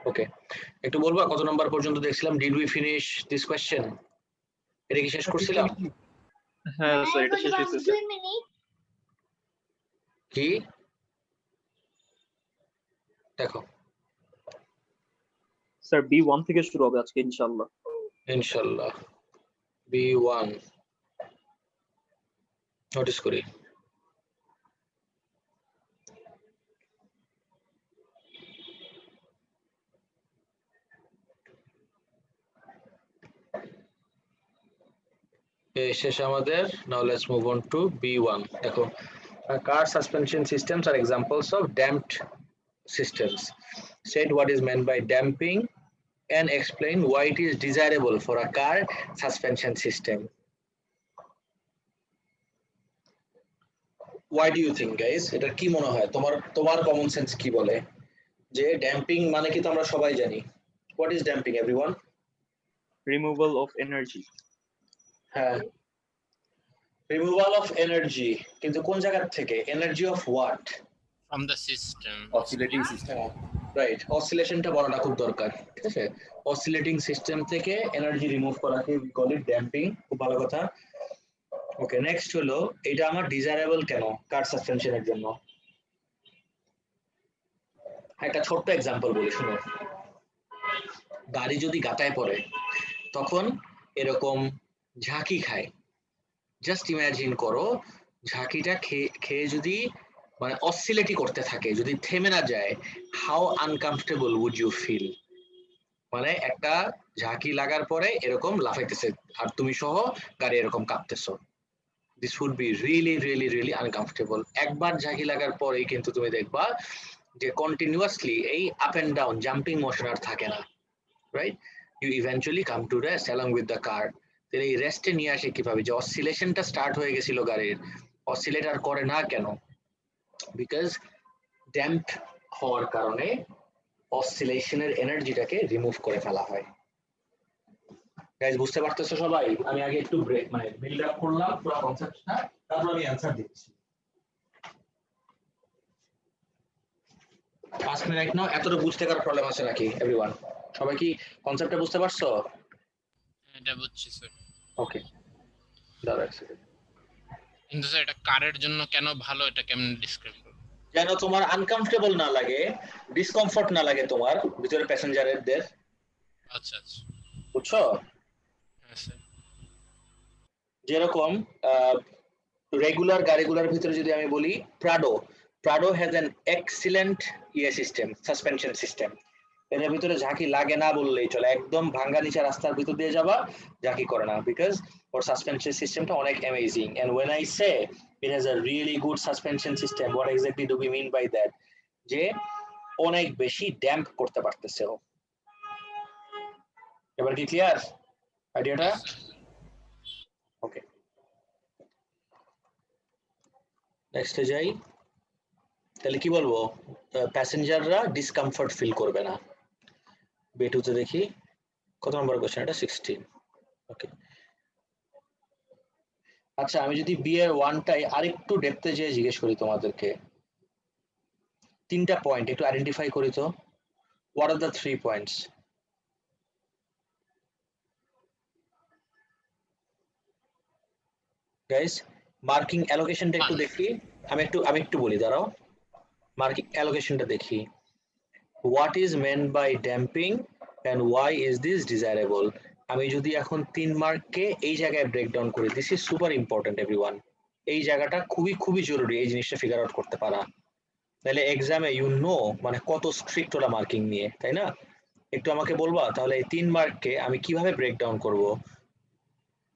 ওকে, একটু বলবা কত নাম্বার পর্যন্ত দেখছিলাম? Did we finish this question? এটা কি শেষ করছিলাম? হ্যাঁ স্যার, এটা শেষ হয়েছে স্যার। কি দেখো স্যার B1 থেকে শুরু হবে আজকে ইনশাআল্লাহ। ইনশাআল্লাহ B1 নোটিস করি। শেষ আমাদের। Now let's move on to B1। দেখো, car suspension systems are examples of damped systems. Said what is meant by damping and explain why it is desirable for a car suspension system. Why do you think guys? এটা কি মনে হয় তোমার common sense কি বলে যে damping মানে কি? তো আমরা সবাই জানি। What is damping everyone? Removal of energy. হ্যাঁ, রিমুভাল অফ এনার্জি, কিন্তু কোন জায়গা থেকে? Energy of what? from the system. Oscillating system. Right, অসিলেশনটা বলাটা খুব দরকার, ঠিক আছে? অসিলেটিং সিস্টেম থেকে এনার্জি রিমুভ করাকে উই কল ইট ড্যাম্পিং। খুব ভালো কথা। ওকে, নেক্সট হলো এটা আমার ডিজায়ারেবল কেন কার সাসপেনশনের জন্য? একটা ছোট্ট এক্সাম্পল বলি, শুনো। গাড়ি যদি গাতায় পড়ে তখন এরকম ঝাঁকি খায়। জাস্ট ইমাজিন করো, ঝাঁকিটা খেয়ে যদি মানে অসিলেটই করতে থাকে, যদি থেমে না যায়, how uncomfortable would you feel? মানে একটা ঝাঁকি লাগার পরে এরকম লাফাইতেছে আর তুমি সহ গাড়ি এরকম কাঁপতেছো। This would be really really really uncomfortable. একবার ঝাঁকি লাগার পরেই কিন্তু তুমি দেখবা যে কন্টিনিউয়াসলি এই up and down jumping motion আর থাকে না, right? You eventually come to rest along with the car. তাহলে এই রেস্টে নিয়ে আসে কিভাবে? যে অসিলেশনটা স্টার্ট হয়ে গেছিল গাড়ির, অসিলেট আর করে না কেন? বিকজ ড্যাম্প হওয়ার কারণে অসিলেশনের এনার্জিটাকে রিমুভ করে ফেলা হয়। গাইস বুঝতে পারতেছো সবাই? আমি আগে একটু ব্রেক মানে বিল্ড আপ করলাম পুরো কনসেপ্টটা, তারপর আমি অ্যানসার দিচ্ছি। 5 মিনিট নাও। এতটা বুঝতে কারো প্রবলেম আছে নাকি এভরিওয়ান? সবাই কি কনসেপ্টটা বুঝতে পারছো? এটা বুঝছি স্যার। ওকে, দাঁড়াও এক সেকেন্ড। কিন্তু স্যার এটা কারের জন্য কেন ভালো, এটা কেমন ডিসক্রাইব করব? যেন তোমার আনকমফর্টেবল না লাগে, ডিসকমফর্ট না লাগে তোমার ভিতরে প্যাসেঞ্জারদের। আচ্ছা আচ্ছা, বুঝছো? হ্যাঁ স্যার। যেরকম রেগুলার গাড়িগুলোর ভিতরে যদি আমি বলি, Prado has an excellent system, suspension system. এর ভিতরে ঝাঁকি লাগে না বললেই চলে, একদম ভাঙ্গা নিচা রাস্তার ভিতর দিয়ে যাবা, ঝাঁকি করে না, বিকজ ওর সাসপেনশন সিস্টেমটা অনেক amazing. And when I say it has a really good suspension system, what exactly do we mean by that? যে অনেক বেশি ড্যাম্প করতে পারতেছে ও। এবার কি ক্লিয়ার আইডিয়াটা? ওকে, নেক্সটে যাই। তাহলে কি বলবো? প্যাসেঞ্জাররা ডিসকমফর্ট ফিল করবে না। B2 তে দেখি কত নম্বর কোশ্চেন, এটা 16। ওকে, আচ্ছা আমি যদি বি এর 1টাই আরেকটু ডেপথে যেয়ে জিজ্ঞেস করি তোমাদেরকে, 3টা পয়েন্ট একটু আইডেন্টিফাই করি তো। What are the 3 points? Guys marking অ্যালোকেশনটা একটু দেখি। আমি একটু বলি, দাঁড়াও। মার্কিং অ্যালোকেশনটা দেখি। What is meant by damping and why is this desirable? আমি যদি এখন 3 মার্ককে এই জায়গায় ব্রেকডাউন করি, this is super important everyone. এই জায়গাটা খুবই খুবই জরুরি এই জিনিসটা ফিগার আউট করতে পারা, তাহলে এক্সামে ইউ নো মানে কত স্ট্রিক্ট ওরা মার্কিং নিয়ে, তাই না? একটু আমাকে বলবা তাহলে এই 3 মার্ককে আমি কিভাবে ব্রেকডাউন করব?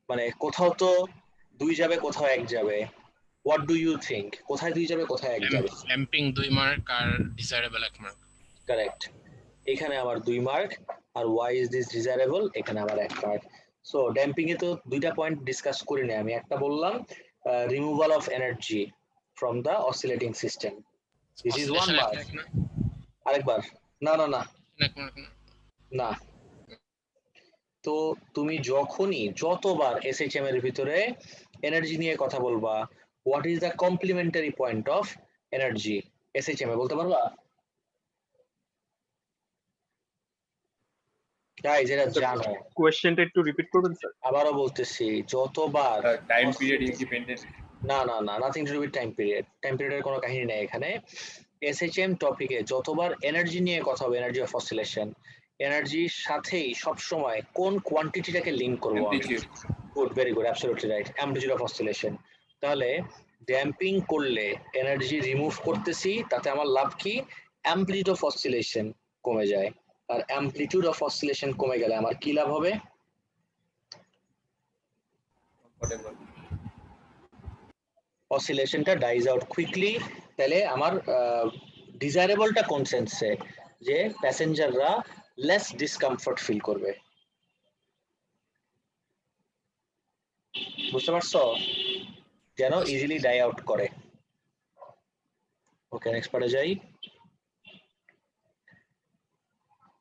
মানে কোথাও তো 2 যাবে, কোথাও 1 যাবে। What do you think? কোথায় 2 যাবে, কোথায় 1 যাবে? ড্যাম্পিং 2 মার্ক আর ডিজায়ারেবল 1 মার্ক। কারেক্ট। এখানে আমার 2 মার্ক, আর ওয়াই ইজ দিস ডিজায়ারেবল এখানে আমার 1 মার্ক। সো ড্যাম্পিং এ তো 2টা পয়েন্ট ডিসকাস করি না, আমি একটা বললাম removal of energy from the oscillating system, this is 1 mark. আরেকবার? না না না না। তো তুমি যখনই যতবার এসএইচএম এর ভিতরে এনার্জি নিয়ে কথা বলবা, what is the complementary point of energy SHM এ বলতে পারবা? গাইস এটা জানো, কোয়েশ্চেনটা একটু রিপিট করবেন স্যার? আবারও বলতেছি, যতবার টাইম পিরিয়ড ইন্ডিপেন্ডেন্ট। না না না, nothing to do with time period. Time পিরিয়ডের কোনো কাহিনী নেই এখানে। এসএইচএম টপিকে যতবার এনার্জি নিয়ে কথা হবে, এনার্জি অফ অসিলেশন, এনার্জির সাথেই সবসময় কোন কোয়ান্টিটিটাকে লিংক করবো আমি? Amplitude. Good, very good, absolutely right, amplitude of oscillation. তাহলে ড্যাম্পিং করলে এনার্জি রিমুভ করতেছি, তাতে আমার লাভ কি? অ্যামপ্লিটিউড অফ অসিলেশন কমে যায়। আর অ্যামপ্লিটিউড অফ অসিলেশন কমে গেলে আমার কি লাভ হবে? কমফোর্টেবল। অসিলেশনটা ডাইজ আউট কুইকলি। তাহলে আমার ডিজায়ারেবলটা কোন সেন্সে? যে প্যাসেঞ্জাররা লেস ডিসকমফর্ট ফিল করবে। বুঝতে পারছো? যেন ইজিলি ডাই আউট করে। ওকে, নেক্সট পার্টে যাই।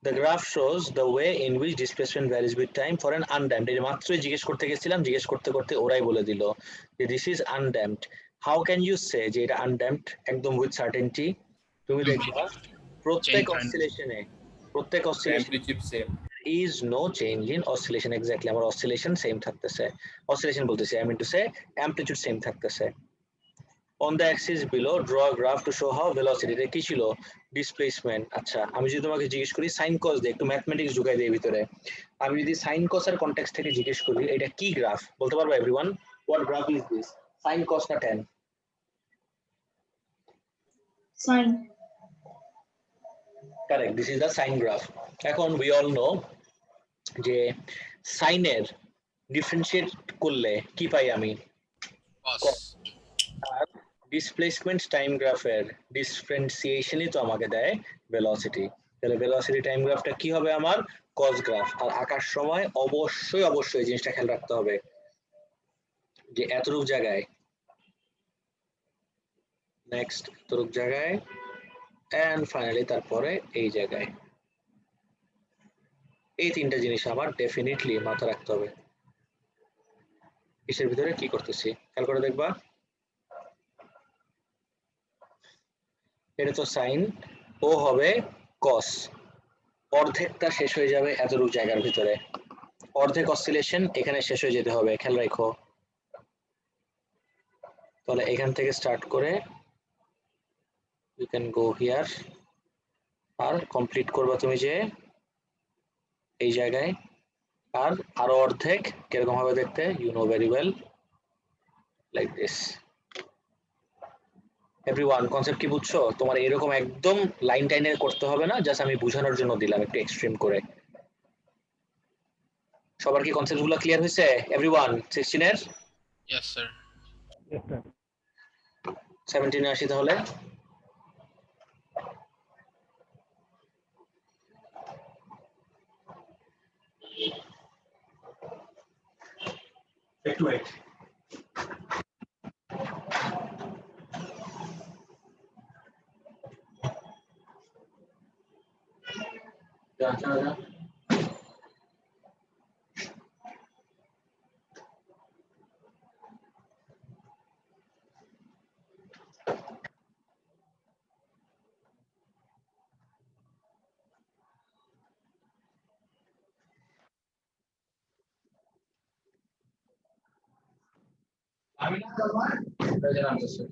The graph shows the way in which displacement varies with time for an undamped. এই মাত্রই জিজ্ঞেস করতে গেছিলাম, জিজ্ঞেস করতে করতে ওরাই বলে দিল যে this is undamped. How can you say যে এটা আনড্যাম্পড একদম উইথ সার্টেনটি? তুমি দেখবা প্রত্যেক অসিলেশনে amplitude same. is no change in oscillation. Exactly, আমার oscillation সেম থাকতেছে, oscillation বলতেছি, I mean to say amplitude same থাকতেছে। On the axis below draw a graph to show how velocity, এটা কি ছিল? ডিসপ্লেসমেন্ট। আচ্ছা, আমি যদি তোমাকে জিজ্ঞেস করি সাইন কস দিয়ে, একটু ম্যাথমেটিক্স ঢুকাই দিই ভিতরে, আমি যদি সাইন কস এর কনটেক্সট থেকে জিজ্ঞেস করি এটা কি গ্রাফ, বলতে পারবো everyone? What graph is this? Sine cos না tan? Sign. Correct, this is the sine graph. এখন উই অল নো যে সাইনের ডিফারেন্সিয়েট করলে কি পাই আমি? cos আর ডিসপ্লেসমেন্ট টাইম গ্রাফের ডিফারেন্সিয়েশনই তো আমাকে দেয় ভেলোসিটি। তাহলে ভেলোসিটি টাইম গ্রাফটা কি হবে আমার? কস গ্রাফ। আর আঁকার সময় অবশ্যই অবশ্যই এই জিনিসটা খেয়াল রাখতে হবে যে এতটুক জায়গায়, নেক্সট এতটুক জায়গায়, এন্ড ফাইনালি তারপরে এই জায়গায়, এই তিনটা জিনিস আমার ডেফিনেটলি মাথায় রাখতে হবে। কিসের ভিতরে কি করতেছি খেয়াল করে দেখবা। এটা তো সাইন, ও হবে কস, অর্ধেকটা শেষ হয়ে যাবে এতটুকু জায়গার ভিতরে, অর্ধেক অসিলেশন এখানে শেষ হয়ে যেতে হবে, খেয়াল রাখো। তাহলে এখান থেকে স্টার্ট করে ইউ ক্যান গো হিয়ার, আর কমপ্লিট করবা তুমি যে এই জায়গায়, আর আরো অর্ধেক কিরকম হবে দেখতে? You know very well, like this. Everyone concept কি বুঝছো? তোমার এরকম একদম লাইন টাইনে করতে হবে না, জাস্ট আমি বোঝানোর জন্য দিলাম একটু এক্সট্রিম করে। সবার কি কনসেপ্ট গুলো ক্লিয়ার হয়েছে? এভরিওয়ান 16 এর yes sir 17 এ আসি তাহলে। একটু ওয়েট। যা যা যা। আমি না করবা প্রেজেন্ট আনতেছি।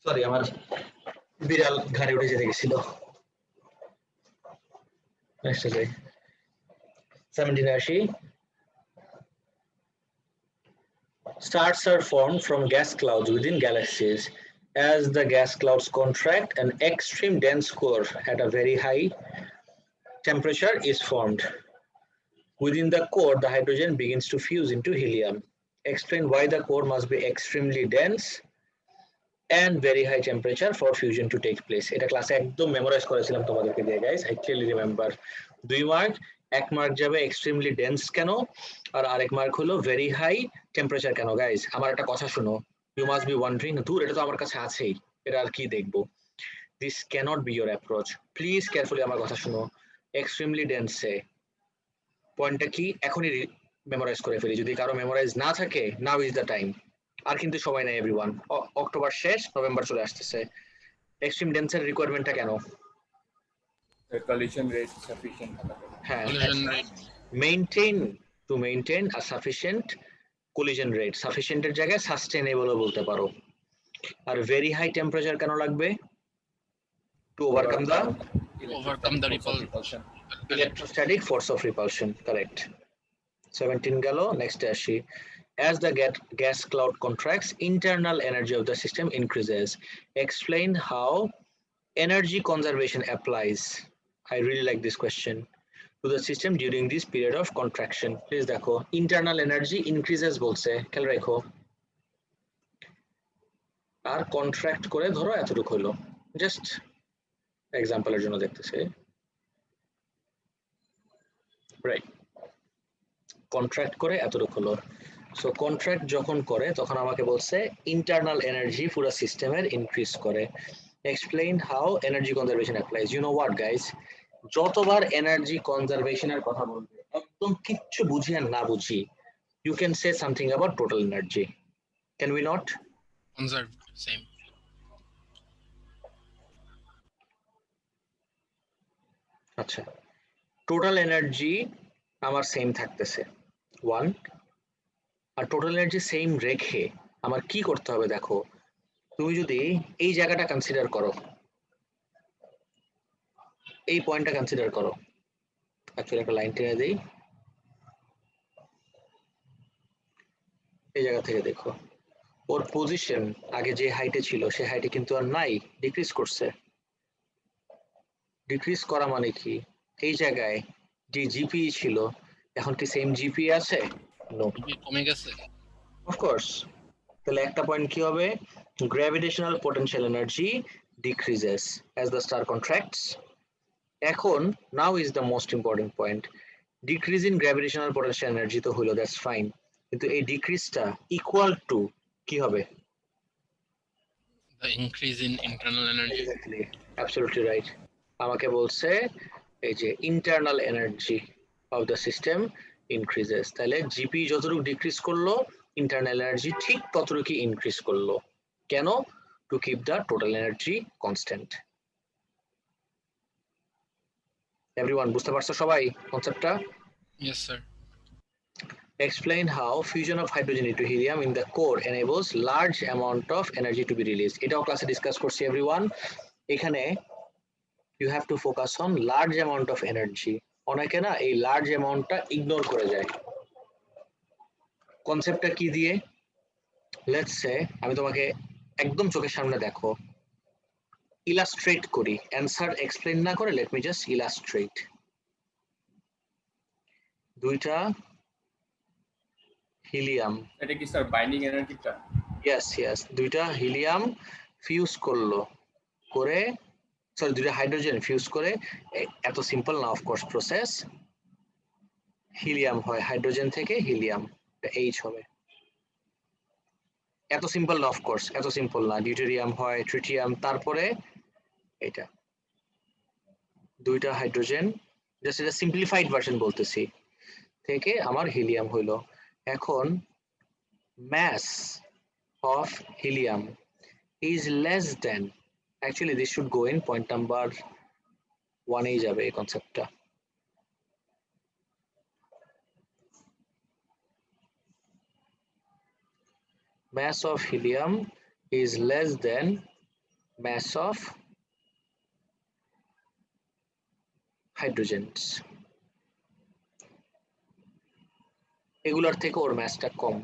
সরি, আমার বিড়াল ঘাড়ে উঠে যেতে গেছিল। নেক্সট যাই, 17 এ আসি। Stars are formed from gas clouds within galaxies. As the gas clouds contract, an extreme dense core at a very high temperature is formed. Within the core, the hydrogen begins to fuse into helium. Explain why the core must be extremely dense and very high temperature for fusion to take place. এটা ক্লাসে একদম memorise করেছিলাম তোমাদেরকে দিয়ে guys, I clearly remember. 2 mark, 1 mark যাবে extremely dense কেন, আর আরেক mark হলো ভেরি হাই টেম্পারেচার কেন। গাইস আমার একটা কথা শুনো, ইউ মাস্ট বি ওয়ান্ডারিং, দূর এটা তো আমার কাছে আছেই, এটা আর কি দেখবো। This cannot be your approach. Please carefully আমার কথা শুনো। এক্সট্রিমলি ডেন্সে পয়েন্টটা কি এখনই মেমোরাইজ করে ফেলি, যদি কারো মেমোরাইজ না থাকে নাও ইজ দ্য টাইম। আর কিন্তু সময় নাই এভরিওয়ান, অক্টোবর শেষ, নভেম্বর চলে আসতেছে। এক্সট্রিম ডেন্সের রিকোয়ারমেন্টটা কেন? The collision rate sufficient থাকা দরকার। হ্যাঁ, collision rate maintain a sufficient collision rate, sufficient এর জায়গায় sustainable ও বলতে পারো। আর very high temperature কেন লাগবে? To overcome the repulsion. electrostatic force of repulsion, correct. 17 গেল, next আসি। As the gas cloud contracts, internal energy of the system increases. Explain how energy conservation applies. I really like this question. To the system during this period of contraction. Please দেখো, internal energy increases বলছে, খেয়াল রাখো। আর contract করে ধরো এতটুকু হলো, just এক্সাম্পলের জন্য দেখতেছে, রাইট? কন্ট্রাক্ট করে এতটুকু হলো। সো কন্ট্রাক্ট যখন করে তখন আমাকে বলছে ইন্টারনাল এনার্জি পুরো সিস্টেমের ইনক্রিজ করে। Explain how energy conservation applies. You know what guys, যতবার এনার্জি কনজারভেশনের কথা বলবে একদম কিচ্ছু বুঝি আর না বুঝি, you can say something about total energy, can we not? conserved, same. আচ্ছা, টোটাল এনার্জি আমার সেম থাকতেছে 1, আর টোটাল এনার্জি সেম রেখে আমার কি করতে হবে দেখো, তুমি যদি এই জায়গাটা কনসিডার করো, এই পয়েন্টটা কনসিডার করো, অ্যাকচুয়ালি একটা লাইন টেনে দেই, এই জায়গা থেকে দেখো ওর পজিশন আগে যে হাইটে ছিল সে হাইটে কিন্তু আর নাই, ডিক্রিজ করছে। ডিক্রিজ করা মানে কি, এই জায়গায় যে জিপি ছিল এখন কি সেম জিপি আছে? নো, কমে গেছে। অফকোর্স। তাহলে একটা পয়েন্ট কি হবে, gravitational potential energy decreases as the star contracts. এখন now is the most important point, decrease in gravitational potential energy তো হলো, দ্যাটস ফাইন, কিন্তু এই ডিক্রিজটা ইকুয়াল টু কি হবে? The increase in internal energy. Exactly, absolutely right. আমাকে বলছে এই যে internal energy of the system increases, তাহলে জিপি যতটুকু ডিক্রিজ করলো ইন্টারনাল এনার্জি ঠিক ততটুকু ইনক্রিজ করলো। কেন? To keep the total energy constant. Everyone বুঝতে পারছো সবাই কনসেপ্টটা? Yes, sir. Explain how fusion of hydrogen into helium in the core enables large amount of energy to be released. এটাও ক্লাসে ডিসকাস করছি এভরিওয়ান। এখানে you have to focus on large amount of energy. অনেকে না এই large অ্যামাউন্টটা ignore করে যায়। কনসেপ্টটা কি দিয়ে? লেটস সে আমি তোমাকে একদম চোখের সামনে দেখো, ইলাস্ট্রেট করি, অ্যান্সার এক্সপ্লেইন না করে লেট মি জাস্ট ইলাস্ট্রেট। দুইটা হিলিয়াম, এটা কি স্যার বাইন্ডিং এনার্জিটা? ইয়েস, দুইটা হিলিয়াম ফিউজ করলো, করে সরি দুইটা হাইড্রোজেন ফিউজ করে, এত সিম্পল না অফকোর্স প্রসেস, হিলিয়াম হয় হাইড্রোজেন থেকে হিলিয়াম, এইচ হবে। এত সিম্পল না অফকোর্স, এত সিম্পল না, ডিউটেরিয়াম হয় ট্রিটিয়াম, তারপরে এটা দুইটা হাইড্রোজেন, জাস্ট এটা সিম্পলিফাইড ভার্সন বলতেছি, থেকে আমার হিলিয়াম হইলো। এখন mass of helium is less than, actually this should go in point number 1 এই যাবে এই কনসেপ্টটা। Mass of helium is less than mass of hydrogens, এগুলার থেকে ওর ম্যাসটা কম,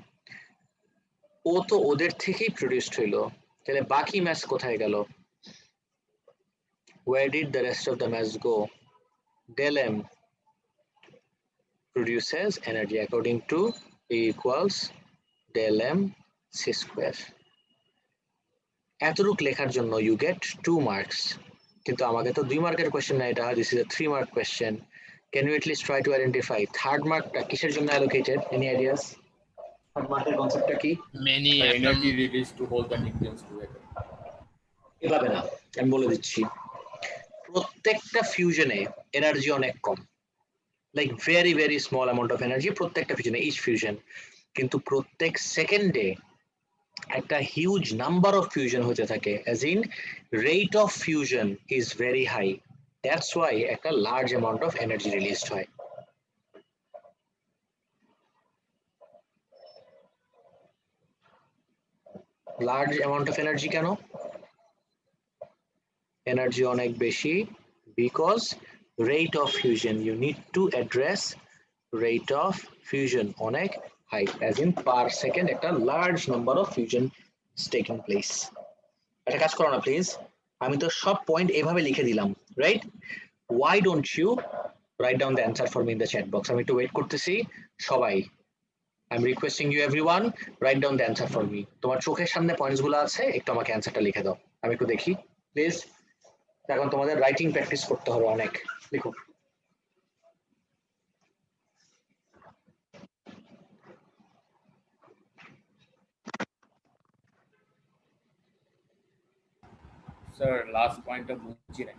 ও তো ওদের থেকেই প্রডিউসড হইলো, তাহলে বাকি ম্যাস কোথায় গেল? Where did the rest of the mass go? Del M produces energy according to E equals del M c square. এতটুক লেখার জন্য you get 2 marks, কিন্তু আমাকে তো 2 মার্কের কোশ্চেন না এটা, this is a 3 mark question. Can you at least try to identify third markটা কিসের জন্য allocated? Any ideas? Third marker কনসেপ্টটা কি? Many energy atom release to hold the nucleus together. এভাবে না, আমি বলে দিচ্ছি, প্রত্যেকটা ফিউশনে এনার্জি অনেক কম, like very small amount of energy প্রত্যেকটা ফিউশনে, ইচ ফিউশন, কিন্তু প্রত্যেক সেকেন্ডে একটা হিউজ নাম্বার অফ ফিউশন হতে থাকে, as in rate of fusion is very high. That's why একটা large amount of energy released হয়। লার্জ অ্যামাউন্ট অফ এনার্জি কেন? এনার্জি অনেক বেশি, because rate of fusion, you need to address rate of fusion অনেক high, as in per second একটা large number of fusion taking place. একটা কাজ করো না প্লিজ, আমি তো সব পয়েন্ট এভাবে লিখে দিলাম, right? Why don't you write down the answer for me in the chat box? আমি একটু ওয়েট করতেছি সবাই। I'm requesting you everyone, write down the answer for me. তোমার চোখের সামনে পয়েন্টস গুলো আছে, একটু আমাকে অ্যান্সারটা লিখে দাও, আমি একটু দেখি প্লিজ। এখন তোমাদের রাইটিং প্র্যাকটিস করতে হবে অনেক, লিখো। Sir, last point of বুঝছি না।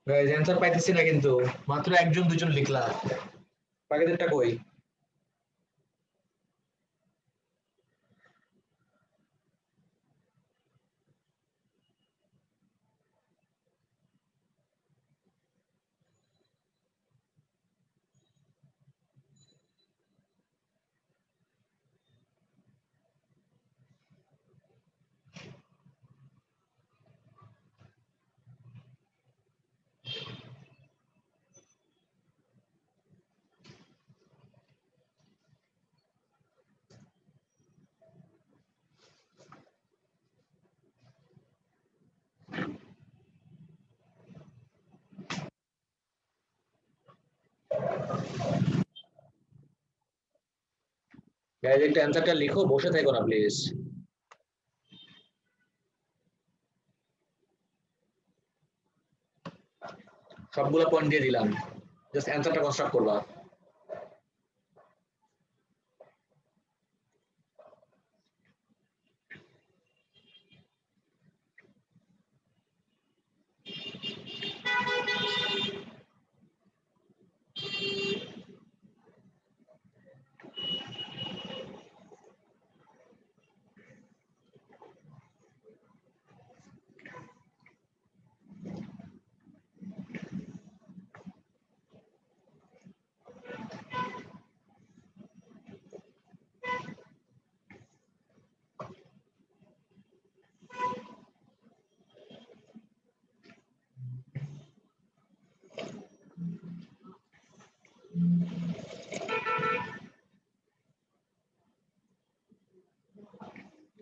গাইস অ্যানসার পাইতেছি না, কিন্তু মাত্র একজন দুজন লিখলা, বাকিদেরটা কই? গাইস একটা অ্যানসারটা লিখো, বসে থেকো না প্লিজ। সবগুলো পয়েন্ট দিয়ে দিলাম, জাস্ট অ্যানসারটা কনস্ট্রাক্ট করবা।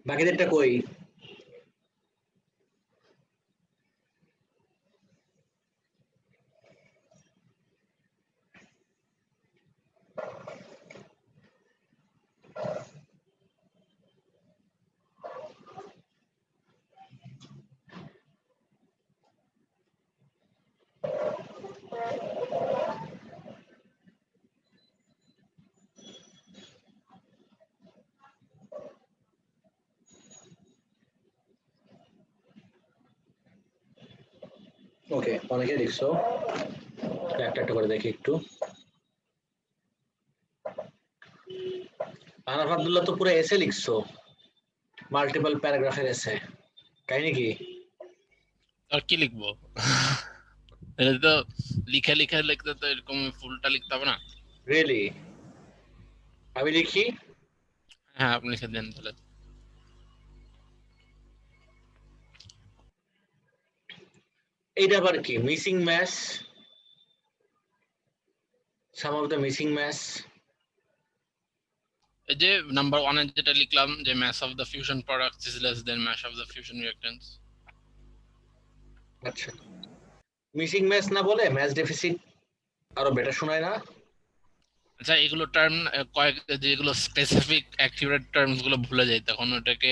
বাকিদেরটা কই? ওকে, অনেকে লিখছো, একটা একটা করে দেখি একটু। আনাফ আব্দুল্লাহ তো পুরো এসে লিখছো, মাল্টিপল প্যারাগ্রাফের এসে, কাহিনী কি? আর কি লিখবো? এটা তো লিখে লিখে লিখতে তো এরকম ফুলটা লিখতে হবে না। রিয়েলি? আমি লিখি? হ্যাঁ, আপনি লিখে দেন তাহলে। এইটা আবার কি? Missing match, some of the missing match. এই যে নাম্বার 1 এ যেটা লিখলাম যে mass of the fusion products is less than mass of the fusion reactants. আচ্ছা, মিসিং ম্যাচ না বলে ম্যাচ ডেফিসিট আরো বেটার শোনায় না? আচ্ছা, এগুলো টার্ম কয়েক যেগুলো স্পেসিফিক অ্যাকিউরেট টার্মস গুলো ভুলে যাই, তখন ওটাকে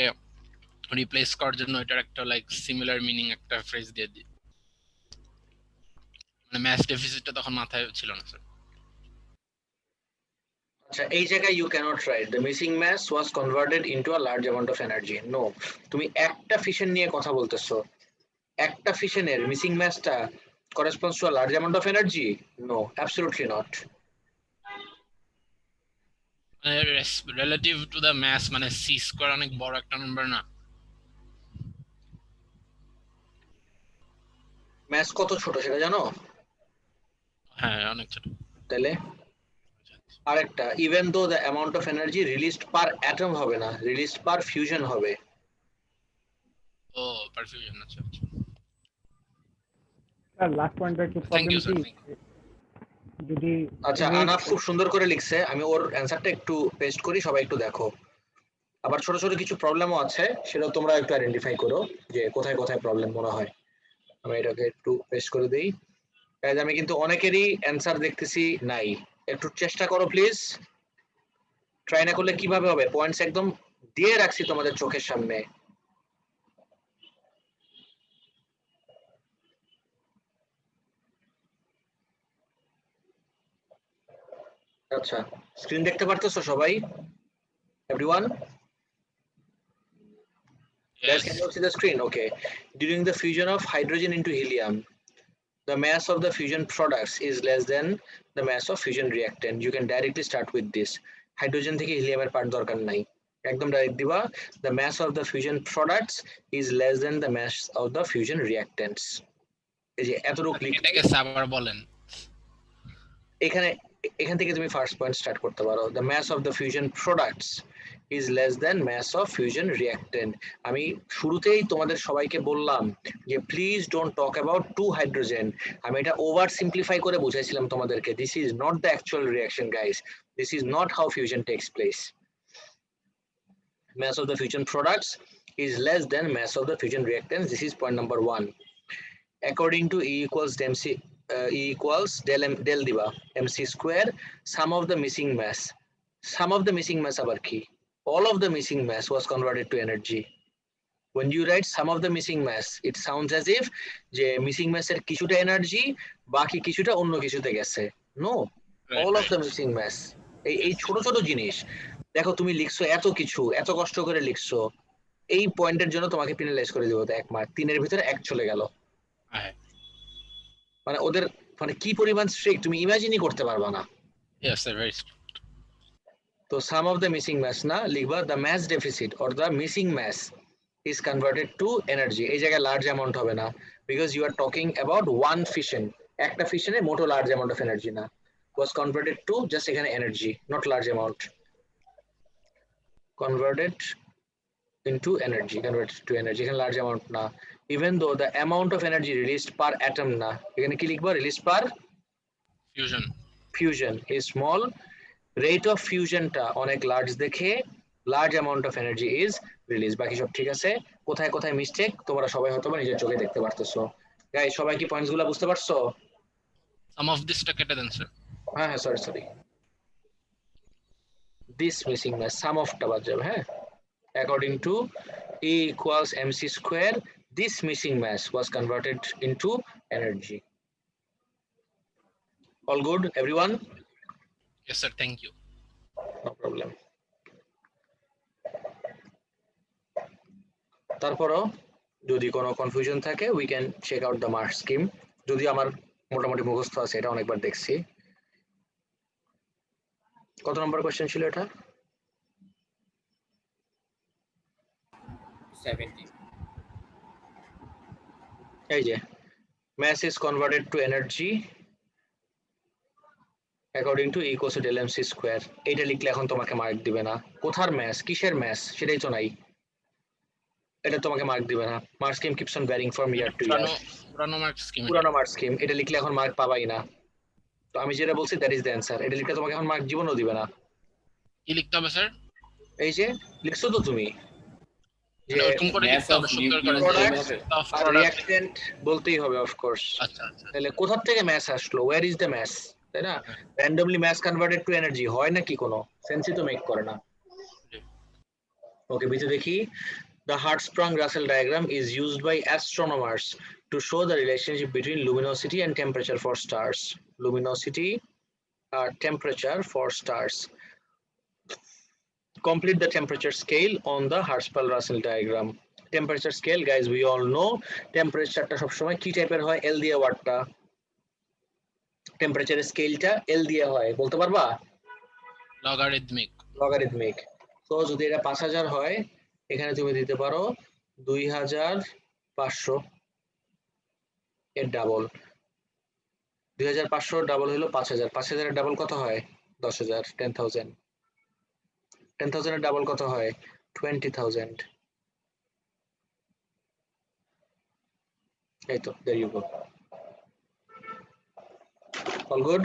রিপ্লেস করার জন্য এটার একটা লাইক সিমিলার মিনিং একটা ফ্রেজ দিয়ে দিই। মানে ম্যাচ ডেফিসিটটা তখন মাথায় ছিল না স্যার। আচ্ছা, এই জায়গায় you cannot write the missing mass was converted into a large amount of energy. No, তুমি একটা ফিশন নিয়ে কথা বলতেছো, একটা ফিশনের মিসিং ম্যাসটা corresponds to a large amount of energy? No, absolutely not. মানে রিলেটিভ টু দ্য ম্যাস, মানে সি স্কয়ার অনেক বড় একটা নাম্বার না? ম্যাস কত ছোট সেটা জানো? হ্যাঁ, অনেক ছোট। তাহলে আরেকটা, even though the amount of energy released per atom হবে না, রিলিজড পার ফিউশন হবে। ও, পারফিউশন। আচ্ছা আচ্ছা, স্যার লাস্ট পয়েন্টটা একটু থ্যাংক প্রবলেম ইউ স্যার। কি যদি আচ্ছা, আনাফ খুব সুন্দর করে লিখছে, আমি ওর অ্যান্সারটা একটু পেস্ট করি, সবাই একটু দেখো। আবার ছোট ছোট কিছু প্রবলেমও আছে, সেটাও তোমরা একটু আইডেন্টিফাই করো যে কোথায় কোথায় প্রবলেম মনে হয়। আমি এটাকে একটু পেস্ট করে দিই। গাইজ, আমি কিন্তু অনেকেরই অ্যান্সার দেখতেছি নাই, একটু চেষ্টা করো প্লিজ। ট্রাই না করলে কিভাবে হবে? পয়েন্টস একদম দিয়ে রাখছি তোমাদের চোখের সামনে। আচ্ছা, স্ক্রিন দেখতে পারতেছো সবাই? Everyone? Guys, can you see the screen? Okay. During the fusion of hydrogen into helium, the mass of the fusion products is less than the mass of fusion reactant. You can directly start with this. Hydrogen থেকে helium এর part দরকার নাই, একদম direct দিবা the mass of the fusion products is less than the mass of the fusion reactants. এই যে এতটুকু লিখে এটাকে আবার বলেন। এখান থেকে তুমি ফার্স্ট পয়েন্ট স্টার্ট করতে পারো। the mass of the fusion products is less than mass of fusion reactant. আমি শুরুতেই তোমাদের সবাইকে বললাম যে please don't talk about to hydrogen. আমি এটা ওভার সিম্পলিফাই করে বুঝাইছিলাম তোমাদেরকে, this is not the actual reaction guys, this is not how fusion takes place. mass of the fusion products is less than mass of the fusion reactants. This is point number 1. According to E equals mc E equals del diba mc square sum of the missing mass. Sum of the missing mass abar ki all of the missing mass was converted to energy. When you write sum of the missing mass, it sounds as if যে missing mass এর কিছুটা energy বাকি কিছুটা অন্য কিছুতে গেছে। No, all of the missing mass। এই ছোট ছোট জিনিস দেখো, তুমি লিখছো এত কিছু, এত কষ্ট করে লিখছো, এই পয়েন্টের জন্য তোমাকে পেনালাইজ করে দিব 1 মার্ক। 3 এর ভিতরে 1 চলে গেল। মানে ওদের মানে কি পরিমাণ স্ট্রিক্ট তুমি ইমাজিনই করতে পারবা না। Yes sir, very strict. তো sum of the missing mass না লিখবা the mass deficit or the missing mass is converted to energy। এই জায়গায় লার্জ অ্যামাউন্ট হবে না, because you are talking about one fission। একটা ফিশনে মোটো লার্জ অ্যামাউন্ট অফ এনার্জি না, was converted to just এখানে energy, not large amount, converted into energy, converted to energy, এখানে large amount না। even though the amount of energy released per atom না, এখানে কি লিখবা? released per fusion is small, rate of fusion টা অনেক large দেখে large amount of energy is released। বাকি সব ঠিক আছে। কোথায় কোথায় মিস্টেক তোমরা সবাই হয়তো নিজের চোখে দেখতে পারতেছো। গাইস, সবাই কি পয়েন্টস গুলো বুঝতে পারছো? Some of this টা কেটে দেন স্যার। হ্যাঁ, sorry, this missing mass sum of টা বাদ যাবে। হ্যাঁ, according to E equals mc square, this missing mass was converted into energy. All good everyone? Yes sir, thank you. No problem. তারপরও যদি কোনো কনফিউশন থাকে we can check out the mark scheme। যদি আমার মোটামুটি মুখস্থ আছে, এটা অনেকবার দেখছি। কত নম্বর কোশ্চেন ছিল এটা? 70. এই যে mass is converted to energy according to E equals to del mc square। এইটা লিখলে এখন তোমাকে মার্ক দিবে না। কোথার ম্যাস, কিসের ম্যাস সেটাই তো নাই, এটা তোমাকে মার্ক দিবে না। Mark scheme keeps on varying from year to year. পুরানো মার্ক স্কিম, পুরানো মার্ক স্কিম, এটা লিখলে এখন মার্ক পাবাই না। তো আমি যেটা বলছি দ্যাট ইজ দ্য অ্যান্সার। এটা লিখলে তোমাকে এখন মার্ক জীবনও দিবে না। কি লিখতে হবে স্যার? এই যে লিখছো তো তুমি যে মানে ওরকম করে Mass লিখতে হবে of সুন্দর করে যে product mass of আর product। রিঅ্যাকট্যান্ট বলতেই হবে অফ কোর্স। আচ্ছা আচ্ছা তাহলে কোথা থেকে ম্যাস আসলো, ওয়্যার ইজ দ্য ম্যাস, তাই না? Randomly mass converted to energy হয় নাকি, কোনো সেন্সই তো মেক করে না। ওকে বিতে দেখি, the Hertzsprung-Russell diagram is used by astronomers to show the relationship between luminosity and temperature for stars. Luminosity or temperature for stars. Complete the temperature scale on the Hertzsprung-Russell diagram. Temperature scale, guys, we all know temperature টা সবসময় কি টাইপের হয়, এল দিয়ে ওয়াটটা, temperature স্কেলটা এল দিয়ে হয়, বলতে পারবা? লগারিদমিক। লগারিদমিক। তো যদি এটা 5000 হয়, এখানে তুমি দিতে পারো 2500 এর ডাবল, 2500 ডাবল হলো 5000, 5000 এর ডাবল কত হয়? 10000, 10000, 10000 এর ডাবল কত হয়? 20000। এই তো, there you go. All good?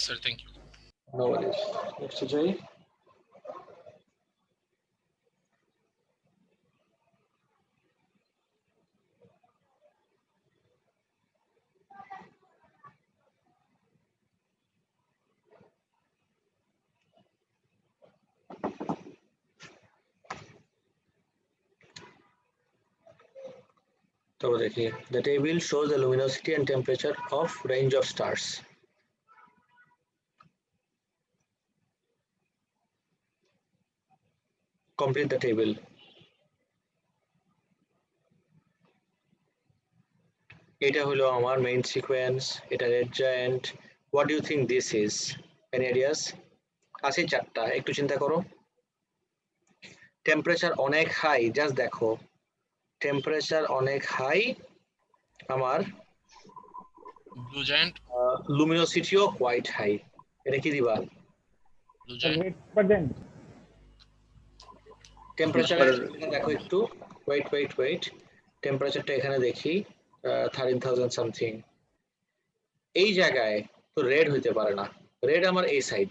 Sir thank you. No worries. Next Jay. The table shows the luminosity and temperature of range of stars. Complete the table. এটা হলো আমার main sequence, এটা red giant. What do you think this is? Any ideas? আছে চারটা, একটু চিন্তা করো। Temperature অনেক হাই, জাস্ট দেখো টেম্পারেচার অনেক হাই, আমার ব্লু জায়ান্ট। লুমিনোসিটিও কোয়াইট হাই। এটা কি দিবা? Blue giant. wait for them. Temperature দেখো একটু, ওয়েট, টেম্পারেচারটা এখানে দেখি 13,000 সামথিং। এই জায়গায় তো রেড হইতে পারে না, রেড আমার এই side,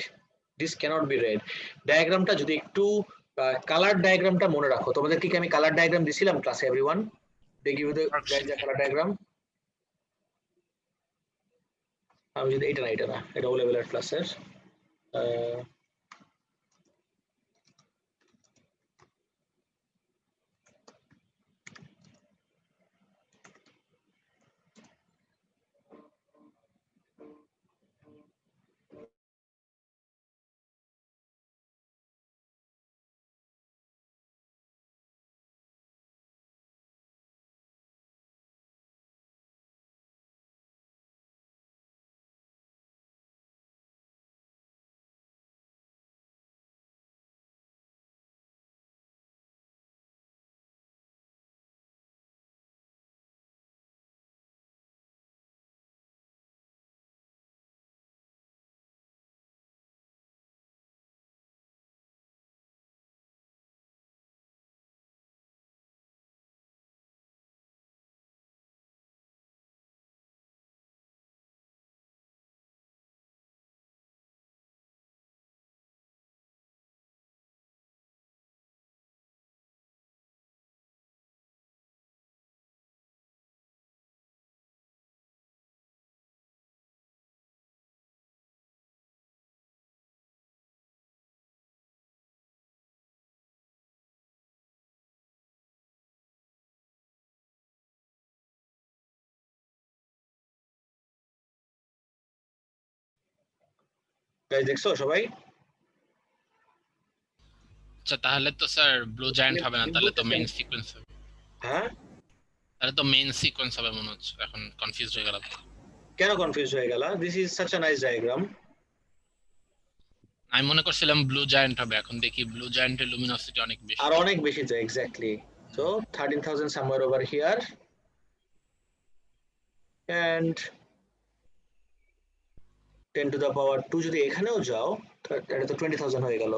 this cannot be red. ডায়াগ্রামটা যদি একটু কালার ডায়াগ্রামটা মনে রাখো, তোমাদের কি আমি কালার ডায়াগ্রাম দিছিলাম ক্লাসে? Everyone they give you the colour diagram. আমি যদি এটা না, এটা ও লেভেলের ক্লাসের গাইস দেখছো সবাই? আচ্ছা তাহলে তো স্যার ব্লু জায়ান্ট হবে না, তাহলে তো মেইন সিকোয়েন্স হবে। হ্যাঁ, তাহলে তো মেইন সিকোয়েন্স হবে মনে হচ্ছে, এখন কনফিউজ হয়ে গেলাম। কেন কনফিউজ হয়ে গেল? This is such a nice diagram. আমি মনে করছিলাম ব্লু জায়ান্ট হবে, এখন দেখি ব্লু জায়ান্টের লুমিনোসিটি অনেক বেশি। আর অনেক বেশি যায়, exactly. So 13,000 somewhere over here and 10 to the power 2 যদি এখানেও যাও, এটা তো 20,000 হয়ে গেল।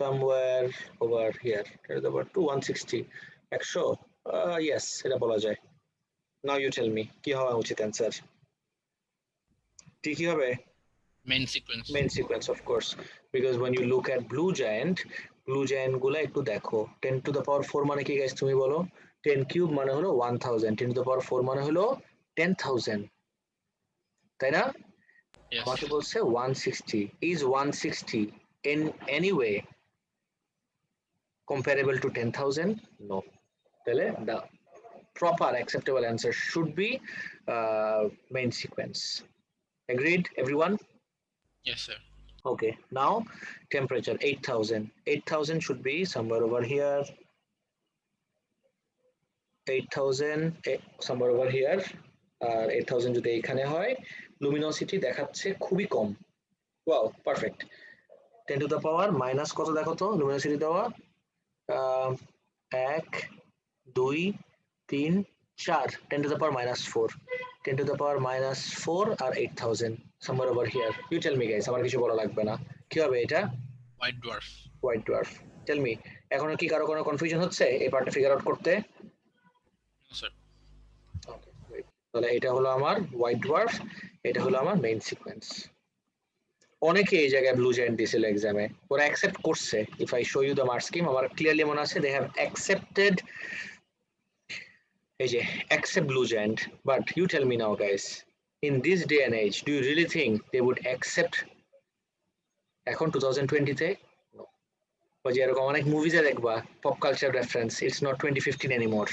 somewhere over here 10 to the power 2, 160, 100, yes, এটা বলা যায়। now you tell me কি হওয়া উচিত অ্যান্সার? কি হবে? Main sequence. Main sequence, of course, because when you look at blue giant, blue giant গুলা একটু দেখো। 10 টু দ্য পাওয়ার 4 মানে কি গাইস তুমি বলো? 10 কিউব মানে হলো 1000, 10 টু দ্য পাওয়ার 4 মানে হলো 10,000, তাই না? Yes. আমাকে বলছে 160, is 160 in any way comparable to 10,000? No. তাহলে the proper acceptable answer should be main sequence. Agreed, everyone? Yes, sir. Okay, now temperature 8,000. 8,000 should be somewhere over here. 8,000 somewhere over here. আর 8,000 যদি এখানে হয়, luminosity দেখাচ্ছে খুবই কম। Wow, perfect. 10 to the power minus কত দেখো তো luminosity দেওয়া? 1, 2, 3, 4. 10 to the power minus 4. 10 to the power minus 4 R 8,000 somewhere over here. You tell me guys, আমার কিছু বলা লাগবে না। কি হবে এটা? White dwarf. White dwarf. Tell me, এখনো কি কারো কোনো কনফিউশন হচ্ছে এই পার্টটা ফিগার আউট করতে? No, sir. ওকে, তাহলে এটা হলো আমার হোয়াইট ডোয়ার্ফ, এটা হলো আমার মেইন সিকোয়েন্স। অনেকে এই জায়গায় ব্লু জায়ান্ট দিয়েছিল এক্সামে, ওরা অ্যাকসেপ্ট করছে। If I show you the mark scheme, আমার ক্লিয়ারলি মনে আছে দে হ্যাভ অ্যাকসেপ্টেড, এই যে accept blue giant. But you tell me now guys, in this day and age do you really think they would accept এখন 2020 তে? ওই যে এরকম অনেক মুভিজে দেখবা pop culture reference, it's not 2015 anymore,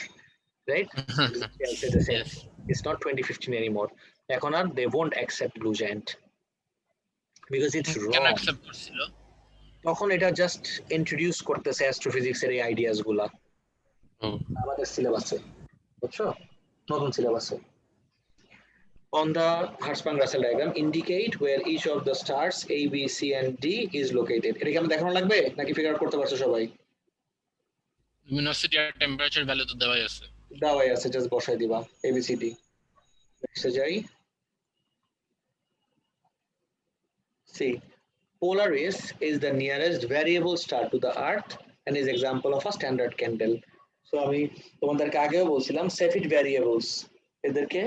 right? I'll say the same. Yes. It's not 2015 anymore. এখন আর they won't accept blue giant because it's কেন wrong. accept করছিল? তখন এটা জাস্ট ইন্ট্রোডিউস করতেছে অ্যাস্ট্রোফিজিক্স এর এই আইডিয়াস গুলা আমাদের সিলেবাসে, বুঝছো? নতুন সিলেবাসে। On the Hertzsprung-Russell diagram, indicate where each of the stars A, B, C and D is located. এটা কি আমরা দেখানো লাগবে নাকি ফিগার আউট করতে পারছো সবাই? Luminosity আর temperature ভ্যালু তো দেওয়াই আছে। দেওয়াই আছে, জাস্ট বসাই দিবা ABCD। নেক্সটে যাই। See, Polaris is the nearest variable star to the Earth and is example of a standard candle. So আমি তোমাদেরকে আগেও বলছিলাম Cepheid variables এদেরকে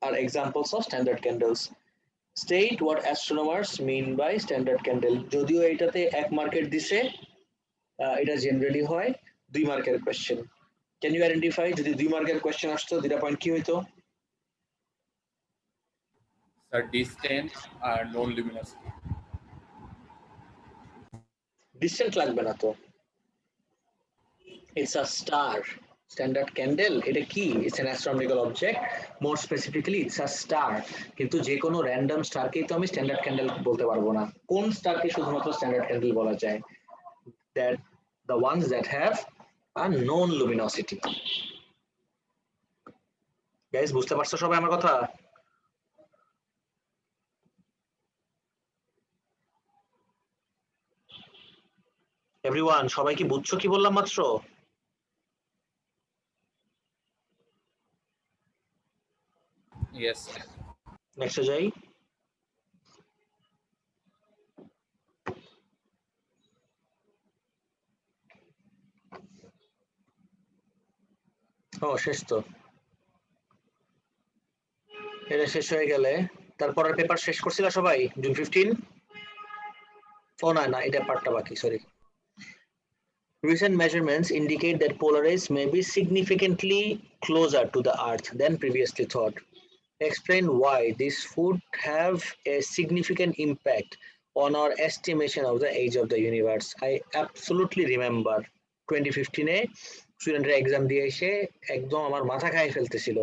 are examples of standard candles. State what astronomers mean by standard candle. যদিও এটাতে 1 মার্কের দিছে, এটা জেনারেলি হয় 2 মার্কের কোশ্চেন। Can you identify যদি 2 মার্কের কোশ্চেন আসতো, দুইটা পয়েন্ট কি হইতো? Sir, distance আর known luminosity. ডিসটেন্স লাগবে না তো, it's a star. Standard candle এটা কি? It's an astronomical object, more specifically it's a star. কিন্তু যে কোনো র্যান্ডম স্টারকেই তো আমি স্ট্যান্ডার্ড ক্যান্ডেল বলতে পারবো না। কোন স্টারকে শুধুমাত্র স্ট্যান্ডার্ড ক্যান্ডেল বলা যায়? That the ones that have a known luminosity. Guys, বুঝতে পারছো সবাই আমার কথা? Everyone, সবাই কি বুঝছো কি বললাম মাত্র? Yes, sir. নেক্সটে যাই। ও শেষ তো, এটা শেষ হয়ে গেলে তারপরের পেপার শেষ করছিল সবাই জুন 15? ও না না, এটা পার্টটা বাকি, sorry. Recent measurements indicate that Polaris may be significantly closer to the Earth than previously thought. Explain why this would have a significant impact on our estimation of the age of the universe. I absolutely remember 2015 এ স্টুডেন্টরা exam দিয়ে এসে একদম আমার মাথা খাই ফেলতেছিল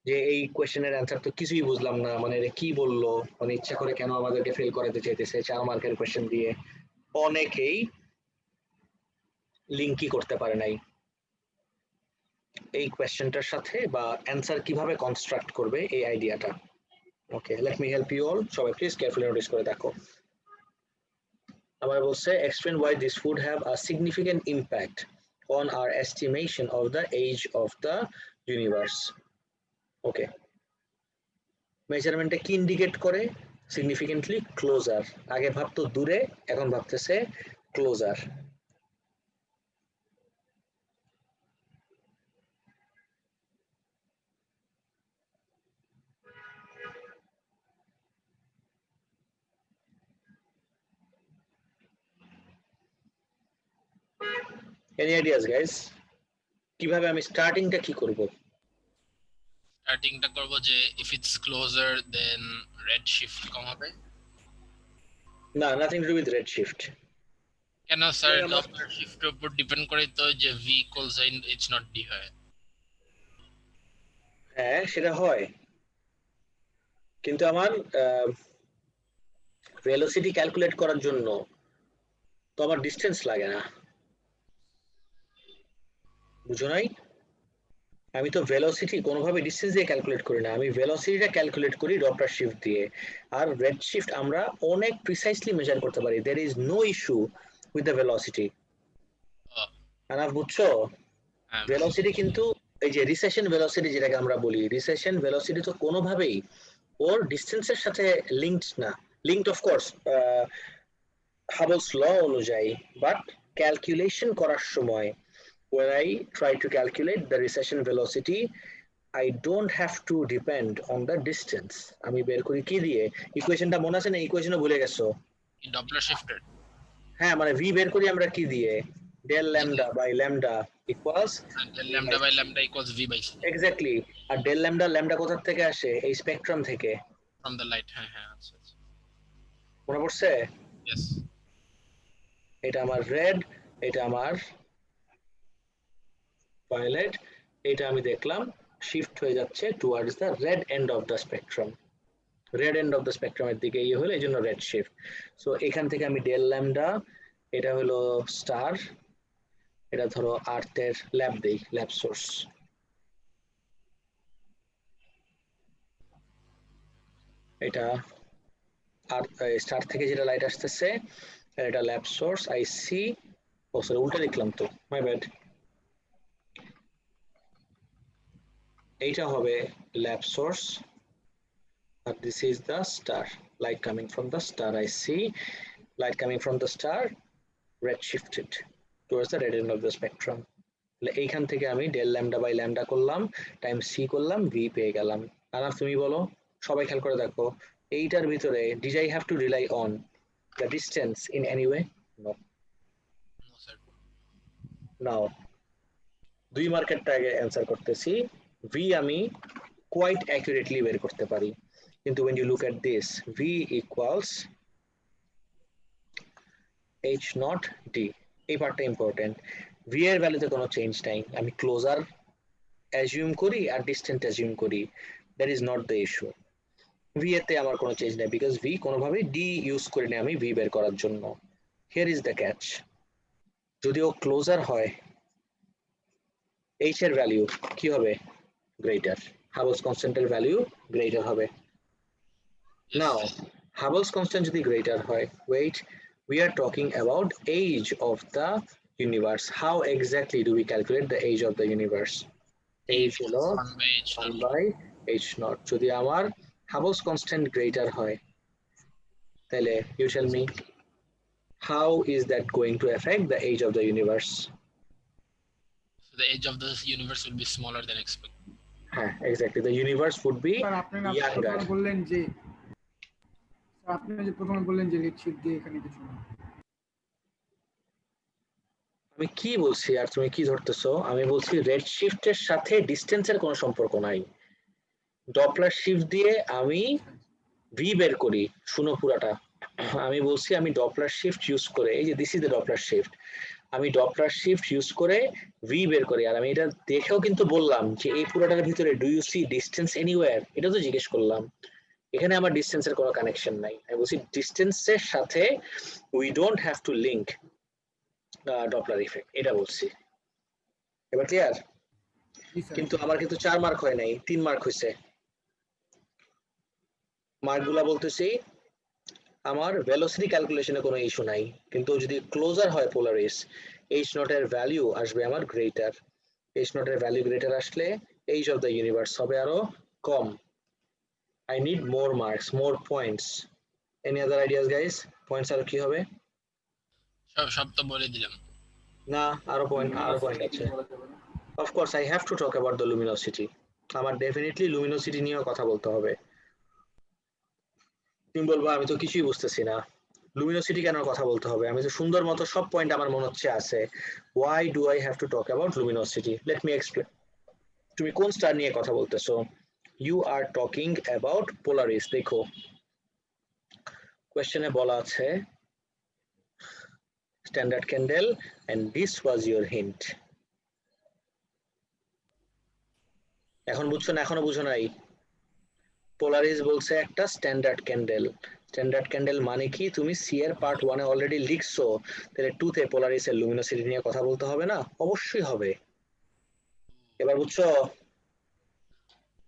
যে এই কোয়েশ্চেনের answer তো কিছুই বুঝলাম না, মানে এটা কি বললো, মানে ইচ্ছা করে কেন আমাদেরকে ফেল করাতে চাইতেছে 4 মার্কের কোয়েশ্চেন দিয়ে। অনেকেই লিঙ্কই করতে পারে নাই এই কোয়েশ্চেনটার সাথে, বা অ্যান্সার কিভাবে কনস্ট্রাক্ট করবে এই আইডিয়াটা। Okay, let me help you all. সবাই প্লিজ কেয়ারফুলি নোটিস করে দেখো। আমার বলছে explain why this would have a significant impact on our estimation of the age of the universe. ওকে, মেজারমেন্টটা কি ইন্ডিকেট করে? Significantly closer. আগে ভাবতো দূরে, এখন ভাবতেছে ক্লোজার। Any ideas, guys? কিভাবে আমি স্টার্টিংটা কি করব? স্টার্টিংটা করব যে if it's closer then red shift কম হবে। না, nothing to do with redshift. কেন স্যার Yeah, আমার- ডপলার শিফটের উপর ডিপেন্ড করে তো যে v equals h not d হয়। হ্যাঁ, সেটা হয়, কিন্তু আমার ভেলোসিটি ক্যালকুলেট করার জন্য তো আমার ডিস্টেন্স লাগে না, বুঝো নাই? আমি তো ভেলোসিটি কোনোভাবে ডিস্টেন্স দিয়ে ক্যালকুলেট করি না, আমি ভেলোসিটিটা ক্যালকুলেট করি ডপলার শিফট দিয়ে। আর রেড শিফট আমরা অনেক প্রিসাইসলি মেজার করতে পারি, there is no issue with the velocity. Enough, বুঝছো? হ্যাঁ, ভেলোসিটি কিন্তু এই যে রিসেশন ভেলোসিটি যেটাকে আমরা বলি, রিসেশন ভেলোসিটি তো কোনোভাবেই ওর ডিস্টেন্সের সাথে লিঙ্কড না। লিঙ্কড অফ কোর্স হাবলস ল অনুযায়ী, বাট ক্যালকুলেশন করার সময় when I try to calculate the recession velocity, I don't have to depend on the distance. আমি বের করি কি দিয়ে? ইকুয়েশনটা মনে আছে না? ইকুয়েশনও ভুলে গেছো? ডপলার শিফটের হ্যাঁ, মানে v বের করি আমরা কি দিয়ে? del lambda by lambda equals lambda by lambda equals v by c exactly. R del lambda lambda কোথা থেকে আসে? এই স্পেকট্রাম থেকে। from the light। হ্যাঁ হ্যাঁ, আচ্ছা আচ্ছা, মনে পড়ছে? yes। এটা আমার রেড, এটা আমার ভায়োলেট, এটা আমি দেখলাম শিফট হয়ে যাচ্ছে towards the red end of the spectrum. Red end of the স্পেকট্রামের দিকে ইয়ে হলো, এই জন্য রেড শিফট। সো এখান থেকে আমি ডেল ল্যামডা, এটা হলো স্টার, এটা ধরো আর্থের ল্যাব দেই, ল্যাব সোর্স। এটা আর স্টার থেকে যেটা লাইট আসতেছে এটা ল্যাব সোর্স, আই সি। ও সরি, উল্টা লিখলাম তো, মাই ব্যাড। এইটা হবে lab source and this is the star, light coming from the star. I see light coming from the star red shifted towards the red end of the spectrum. এইখান থেকে আমি del lambda by lambda করলাম, time C করলাম, V পেয়ে গেলাম। আর তুমি বলো, সবাই খেয়াল করে দেখো, এইটার ভিতরে did I have to rely on the distance in any way? No. No sir। Now 2 মার্কেটটা আগে অ্যানসার করতেছি। ভি আমি quite accurately বের করতে পারি, কিন্তু when you look at this, v equals h not d, এই পার্টটা ইম্পর্টেন্ট। v এর ভ্যালুতে কোনো চেঞ্জ নাই, আমি ক্লোজার অ্যাজিউম করি আর ডিস্টেন্ট অ্যাজিউম করি, that is not the issue. v এতে আমার কোনো চেঞ্জ নাই, বিকজ v কোনোভাবেই d ইউজ করি না আমি v বের করার জন্য। হিয়ার ইজ দ্য ক্যাচ, যদি ও ক্লোজার হয় h এর ভ্যালু কি হবে? গ্রেটার। হাবলস কনস্ট্যান্টের ভ্যালু গ্রেটার হবে। Now, Hubble's constant যদি greater হয়, wait, we are talking about age of the universe. How exactly do we calculate the age of the universe? Age হলো 1 by h 1 naught। by h naught. যদি আমার Hubble's constant greater হয়, তাহলে you tell me, how is that going to affect the age of the universe? So the age of the universe will be smaller than expected। হ্যাঁ, exactly. The universe would be sir আপনি না younger. প্রথমে বললেন যে sir আপনি যে প্রথমে বললেন যে রেডশিট দিয়ে এখানে কিছু না। আমি কি বলছি আর তুমি কি ধরতেছো? আমি বলছি রেড শিফটের সাথে ডিস্টেন্সের কোনো সম্পর্ক নাই। ডপলার শিফট দিয়ে আমি ভি বের করি, শুনো পুরাটা। আমি বলছি আমি ডপলার শিফট ইউজ করে, এই যে this is the Doppler shift, আমি ডপলার শিফট ইউজ করে ভি বের করি। আর আমি এটা দেখেও কিন্তু বললাম যে এই পুরোটার ভিতরে do you see distance anyway, এটা তো জিজ্ঞেস করলাম। এখানে আমার ডিস্টেন্সের কোনো কানেকশন নাই। আমি বলছি ডিস্টেন্সের সাথে we don't have to link Doppler effect, এটা বলছি। এবার ক্লিয়ার? জি স্যার। কিন্তু আমার কিন্তু 4 মার্ক হয় নাই, 3 মার্ক হয়েছে। মার্কগুলা বলতেছি আমার ভেলোসিটি ক্যালকুলেশনে কোনো ইস্যু নাই, কিন্তু যদি ক্লোজার হয় পোলারিস, এইচ নট এর ভ্যালু আসবে আমার গ্রেটার। এইচ নট এর ভ্যালু গ্রেটার আসলে এইজ অফ দ্য ইউনিভার্স হবে আরো কম। I need more marks, more points. Any other ideas, guys? Points আর কি হবে? সব তো বলে দিলাম। না, আরো পয়েন্ট আছে। Of course, I have to talk about the luminosity. আমার ডেফিনেটলি লুমিনোসিটি নিয়েও কথা বলতে হবে। তুমি বলবো আমি তো কিছুই বুঝতেছি না, লুমিনোসিটি কেন কথা বলতে হবে? আমি তো সুন্দর মতো সব পয়েন্ট আমার মনে হচ্ছে আছে। Why do I have to talk about luminosity? Let me explain. তুমি কোন স্টার নিয়ে কথা বলতেছো? You are talking about Polaris. দেখো কোশ্চেনে বলা আছে standard candle and this was your hint. এখন বুঝছো না? এখনো বুঝো নাই? পোলারিস বলছে একটা স্ট্যান্ডার্ড ক্যান্ডেল। স্ট্যান্ডার্ড ক্যান্ডেল মানে কি? তুমি সি এর পার্ট 1 এ অলরেডি লিখছো, তাহলে 2 তে পোলারিসের লুমিনোসিটি নিয়ে কথা বলতে হবে না? অবশ্যই হবে। এবার বুঝছো?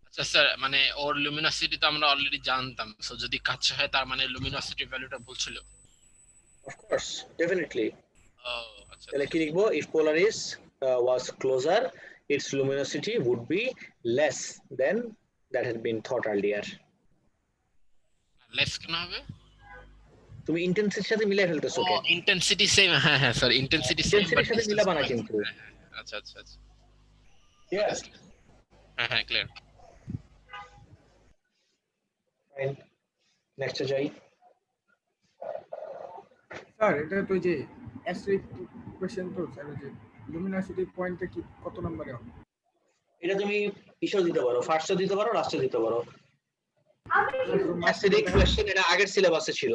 আচ্ছা স্যার, মানে ওর লুমিনোসিটি তো আমরা অলরেডি জানতাম, সো যদি কাছে হয় তার মানে লুমিনোসিটি ভ্যালুটা বলছিল। Of course, definitely. ও আচ্ছা তাহলে কি লিখবো? If Polaris was closer, its luminosity would be less than that had been thought earlier. Less কেন হবে? তুমি ইন্টেন্সিটির সাথে মিলাই ফেলতেছো ও কে? ইন্টেন্সিটি সেম, হ্যাঁ হ্যাঁ স্যার, ইন্টেন্সিটি সেম বাট ইন্টেন্সিটির সাথে মিলাবা না কিন্তু। আচ্ছা আচ্ছা আচ্ছা, Yes. হ্যাঁ হ্যাঁ ক্লিয়ার। Fine. Next এ যাই। স্যার এটা তো যে অ্যাস্টেরিস্ক কোশ্চেন তো স্যার, যে লুমিনোসিটি পয়েন্টটা কি কত নম্বরে হবে? এটা তুমি ইস্যু দিতে পারো, ফার্স্টে দিতে পারো, লাস্টে দিতে পারো। অ্যাস্টেরিস্ক কোশ্চেন এটা আগের সিলেবাসে ছিল।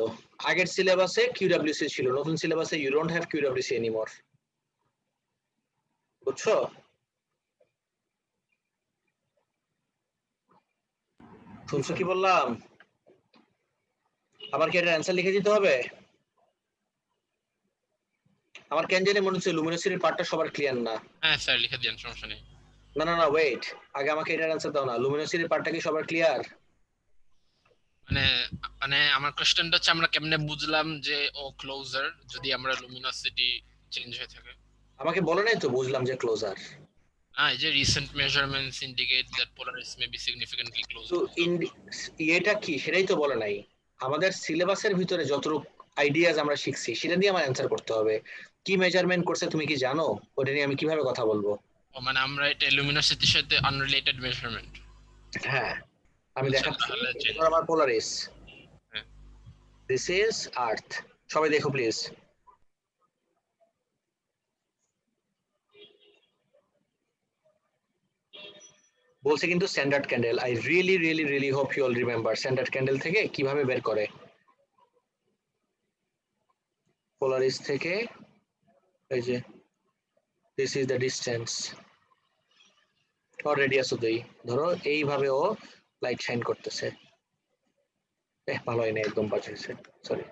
আগের সিলেবাসে কিউডব্লিউসি ছিল, নতুন সিলেবাসে ইউ ডোন্ট হ্যাভ কিউডব্লিউসি এনিমোর। বুঝছো? শুনছো কি বললাম? আবার কি এটার অ্যান্সার লিখে দিতে হবে? আমার কেন জানি মনে হচ্ছে লুমিনোসিটির পার্টটা সবার ক্লিয়ার না। হ্যাঁ স্যার লিখে দিন, সমস্যা নেই। না না না, ওয়েট, আগে আমাকে এটার অ্যান্সার দাও না। লুমিনোসিটির পার্টটা কি সবার ক্লিয়ার? মানে মানে আমার কোশ্চেনটা হচ্ছে আমরা কেমনে বুঝলাম যে ও ক্লোজার যদি আমরা লুমিনোসিটি চেঞ্জ হয়ে থাকে? আমাকে বলে নাই তো বুঝলাম যে ক্লোজার। হ্যাঁ, এই যে recent measurements indicate that Polaris may be significantly তো ক্লোজার। এটা কি সেটাই তো বলে নাই। আমাদের সিলেবাসের ভিতরে যতটুকু আইডিয়াস আমরা শিখছি সেটা দিয়ে আমার অ্যান্সার করতে হবে। কি মেজারমেন্ট করছে তুমি কি জানো? ওটা নিয়ে আমি কিভাবে কথা বলবো? ও মানে আমরা এটা লুমিনোসিটির সাথে আনরিলেটেড মেজারমেন্ট। হ্যাঁ, আমি আচ্ছা, দেখাচ্ছি। তাহলে এটা ধরো আমার পোলারিস, হ্যাঁ। This is Earth. সবাই দেখো প্লিজ। বলছে কিন্তু standard candle. I really really really hope you all remember standard candle থেকে কিভাবে বের করে। পোলারিস থেকে এই যে this is the distance or radius of দেই, ধরো এইভাবে ও লাইট শাইন করতেছে। ভালো হয় না, একদম বাজে হয়েছে, সরি।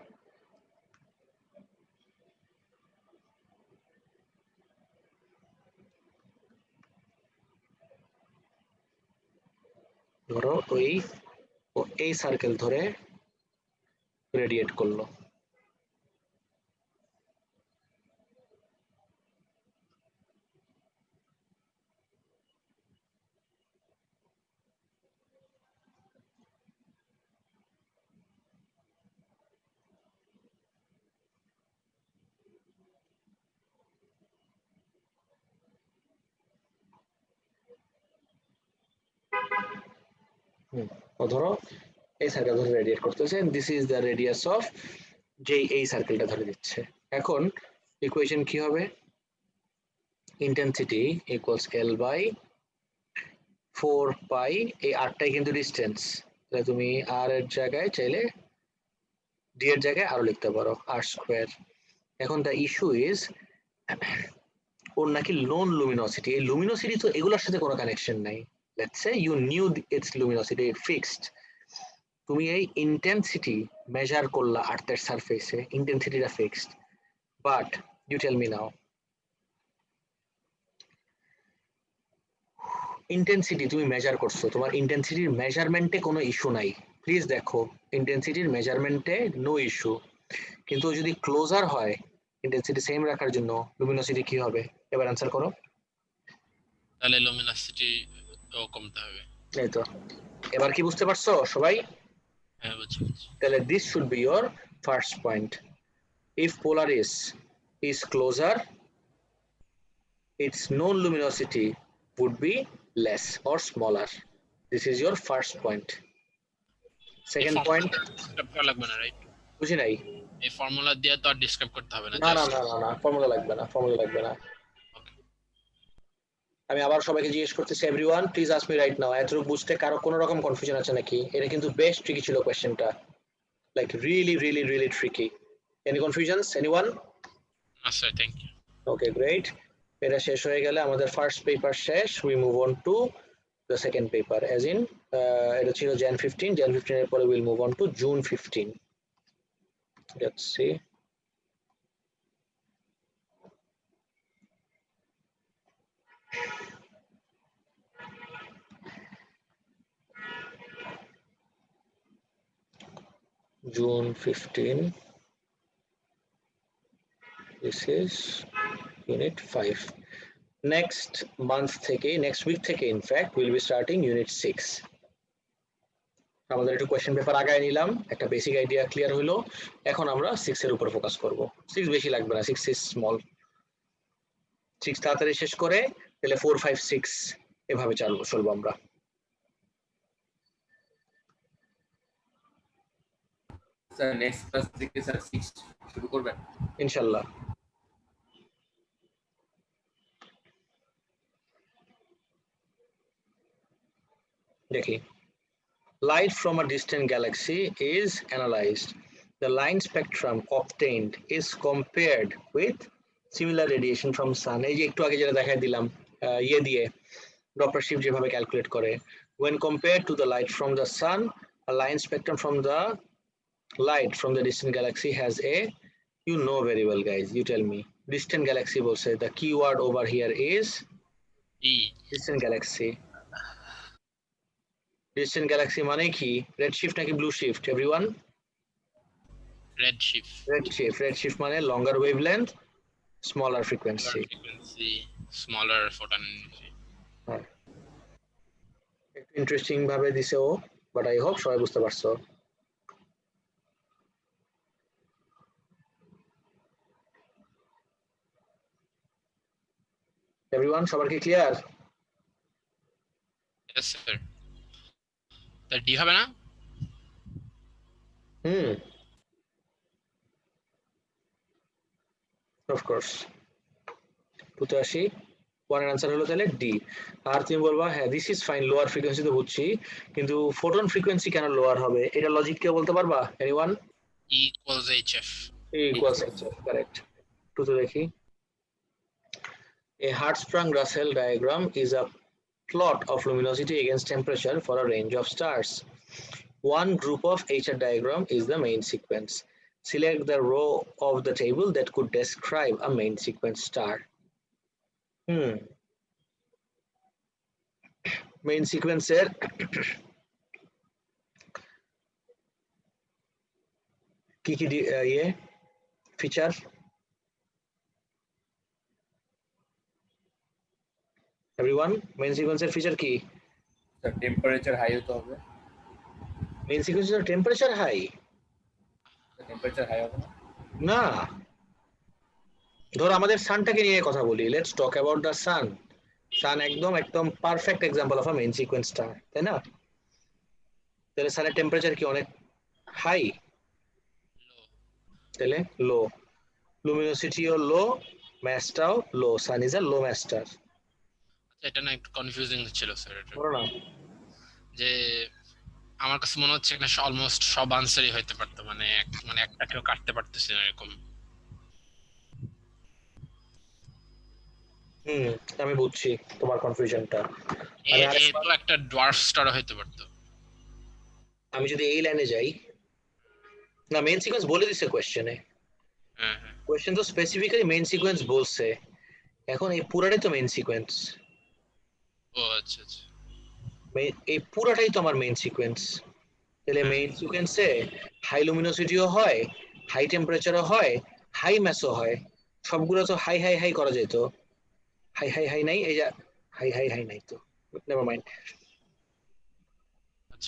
ধরো ওই ও এই সার্কেল ধরে রেডিয়েট করলো। ও ধরো এই সার্কেল ধরে রেডিয়েট করতেছে, this is the radius of যে এই সার্কেলটা ধরে দিচ্ছে। এখন ইকুয়েশন কি হবে? ইন্টেন্সিটি ইকুয়ালস এল বাই 4 পাই, এই আরটাই কিন্তু ডিস্টেন্স, তাহলে তুমি আর এর জায়গায় চাইলে ডি এর জায়গায় আরো লিখতে পারো আর স্কোয়ার। এখন দ্য ইস্যু ইজ ওর নাকি নোন লুমিনোসিটি। এই লুমিনোসিটি তো এগুলোর সাথে কোনো কানেকশন নাই। Let's say you knew its luminosity fixed, তুমি এই ইন্টেন্সিটি মেজার করলা আর্থের সারফেসে, ইন্টেন্সিটিটা fixed, but you tell me now intensity তুমি মেজার করছো, তোমার ইন্টেন্সিটির মেজারমেন্টে কোনো ইস্যু নাই। প্লিজ দেখো ইন্টেন্সিটির মেজারমেন্টে নো ইস্যু, কিন্তু যদি ক্লোজার হয় ইন্টেন্সিটি সেম রাখার জন্য লুমিনোসিটি কি হবে? এবার অ্যান্সার করো। তাহলে লুমিনোসিটি ও কমতে হবে। এই তো, এবার কি বুঝতে পারছো সবাই? হ্যাঁ বুঝছি। তাহলে this should be your first point. If Polaris is closer, its known luminosity would be less or smaller. This is your first point. Second point, এটা ভালো লাগবে না, রাইট? বুঝি নাই? এই ফর্মুলা দিয়ে তো আর ডিসক্রাইব করতে হবে না না না just না না না ফর্মুলা লাগবে না, ফর্মুলা লাগবে না। Okay. আমি আবার সবাইকে জিজ্ঞেস করতেছি, everyone please ask me right now, এতটুকু বুঝতে কারো কোনো রকম কনফিউশন আছে নাকি? এটা কিন্তু বেশ ট্রিকি ছিল কোশ্চেনটা, like really tricky. Any confusions anyone? Sir thank you. Okay great, এটা শেষ হয়ে গেলে আমাদের ফার্স্ট পেপার শেষ, we move on to the second paper, as in এটা ছিল Jan 15, Jan 15 এর পরে will move on to June 15. Let's see. June 15. This is Unit 5. Next month থেকে, next week থেকে in fact we'll be starting Unit 6. আমাদের একটু question paper আগায় নিলাম, একটা বেসিক আইডিয়া ক্লিয়ার হলো। এখন আমরা 6 এর উপর ফোকাস করব। 6 বেশি লাগবে না, 6 is small. 6 তাড়াতাড়ি শেষ করে তাহলে 4, 5, 6 এভাবে চলবো আমরা। স্যার নেক্সট ক্লাস থেকে স্যার 6 শুরু করবেন ইনশাআল্লাহ। দেখি, light from a distant galaxy is analyzed. The line spectrum obtained is compared with similar radiation from sun. এই যে একটু আগে যেটা দেখাই দিলাম ইয়ে দিয়ে ডক্টর শিব যেভাবে ক্যালকুলেট করে, when compared to the light from the sun, a line spectrum from the light from the distant galaxy has a, you know very well guys, you tell me, distant galaxy বলছে, the keyword over here is distant galaxy. Distant galaxy মানে কি, red shift নাকি blue shift everyone? Red shift. Red shift মানে longer wavelength, smaller frequency. Frequency, smaller photon energy. একটু interesting ভাবে দিছে ও, but I hope সবাই বুঝতে পারছো। এভরিওয়ান সবার কি ক্লিয়ার? Yes sir. তা ডি হবে না? Of course. 85 ওয়ানের আনসার হলো তাহলে ডি। আর তুমি বলবা হ্যাঁ this is fine, lower frequency তো বুঝছি, কিন্তু ফোটন ফ্রিকোয়েন্সি কেন লোয়ার হবে, এটা লজিক কেউ বলতে পারবা anyone? E equals HF. Equals correct. টু তো দেখি, a Hertzsprung-Russell diagram is a plot of luminosity against temperature for a range of stars. One group of HR diagram is the main sequence. Select the row of the table that could describe a main sequence star. Main sequence এর কি কি ইয়ে feature? Everyone main সিকোয়েন্সের feature কি? Sir temperature high হতে হবে। Main সিকোয়েন্সের temperature high? Temperature high হবে না? না, ধর আমাদের সানটাকে নিয়ে কথা বলি, let's talk about the sun. Sun একদম perfect example of a main sequence star, তাই না? তাহলে সানের টেম্পারেচার কি অনেক হাই? তাহলে লো, লুমিনোসিটিও লো, ম্যাসটাও লো, sun is a low mass star. এটা না একটু কনফিউজিং ছিল স্যার এটা, বলো না। যে আমার কাছে মনে হচ্ছে এখানে অলমোস্ট সব আনসারই হইতে পারতো, মানে একটা কেউ কাটতে পারতেছে না এরকম। আমি বুঝছি তোমার কনফিউশনটা। তো একটা ডোয়ার্ফ স্টার হইতে পারতো। আমি যদি এই লাইনে যাই, না মেইন সিকোয়েন্স বলে দিছে কোশ্চেনে, কোশ্চেন তো স্পেসিফিক্যালি মেইন সিকোয়েন্স বলছে, এখন এই পুরাটাই তো মেইন সিকোয়েন্স। ও আচ্ছা আচ্ছা, এই পুরাটাই তো আমার মেইন সিকোয়েন্স। তাহলে মেইন সিকোয়েন্সে হাই লুমিনোসিটিও হয়, হাই টেম্পারেচারও হয়, হাই ম্যাসও হয়, সবগুলো তো হাই হাই হাই করা যেত। হাই হাই হাই নাই, এই যে হাই হাই হাই নাই তো, never mind.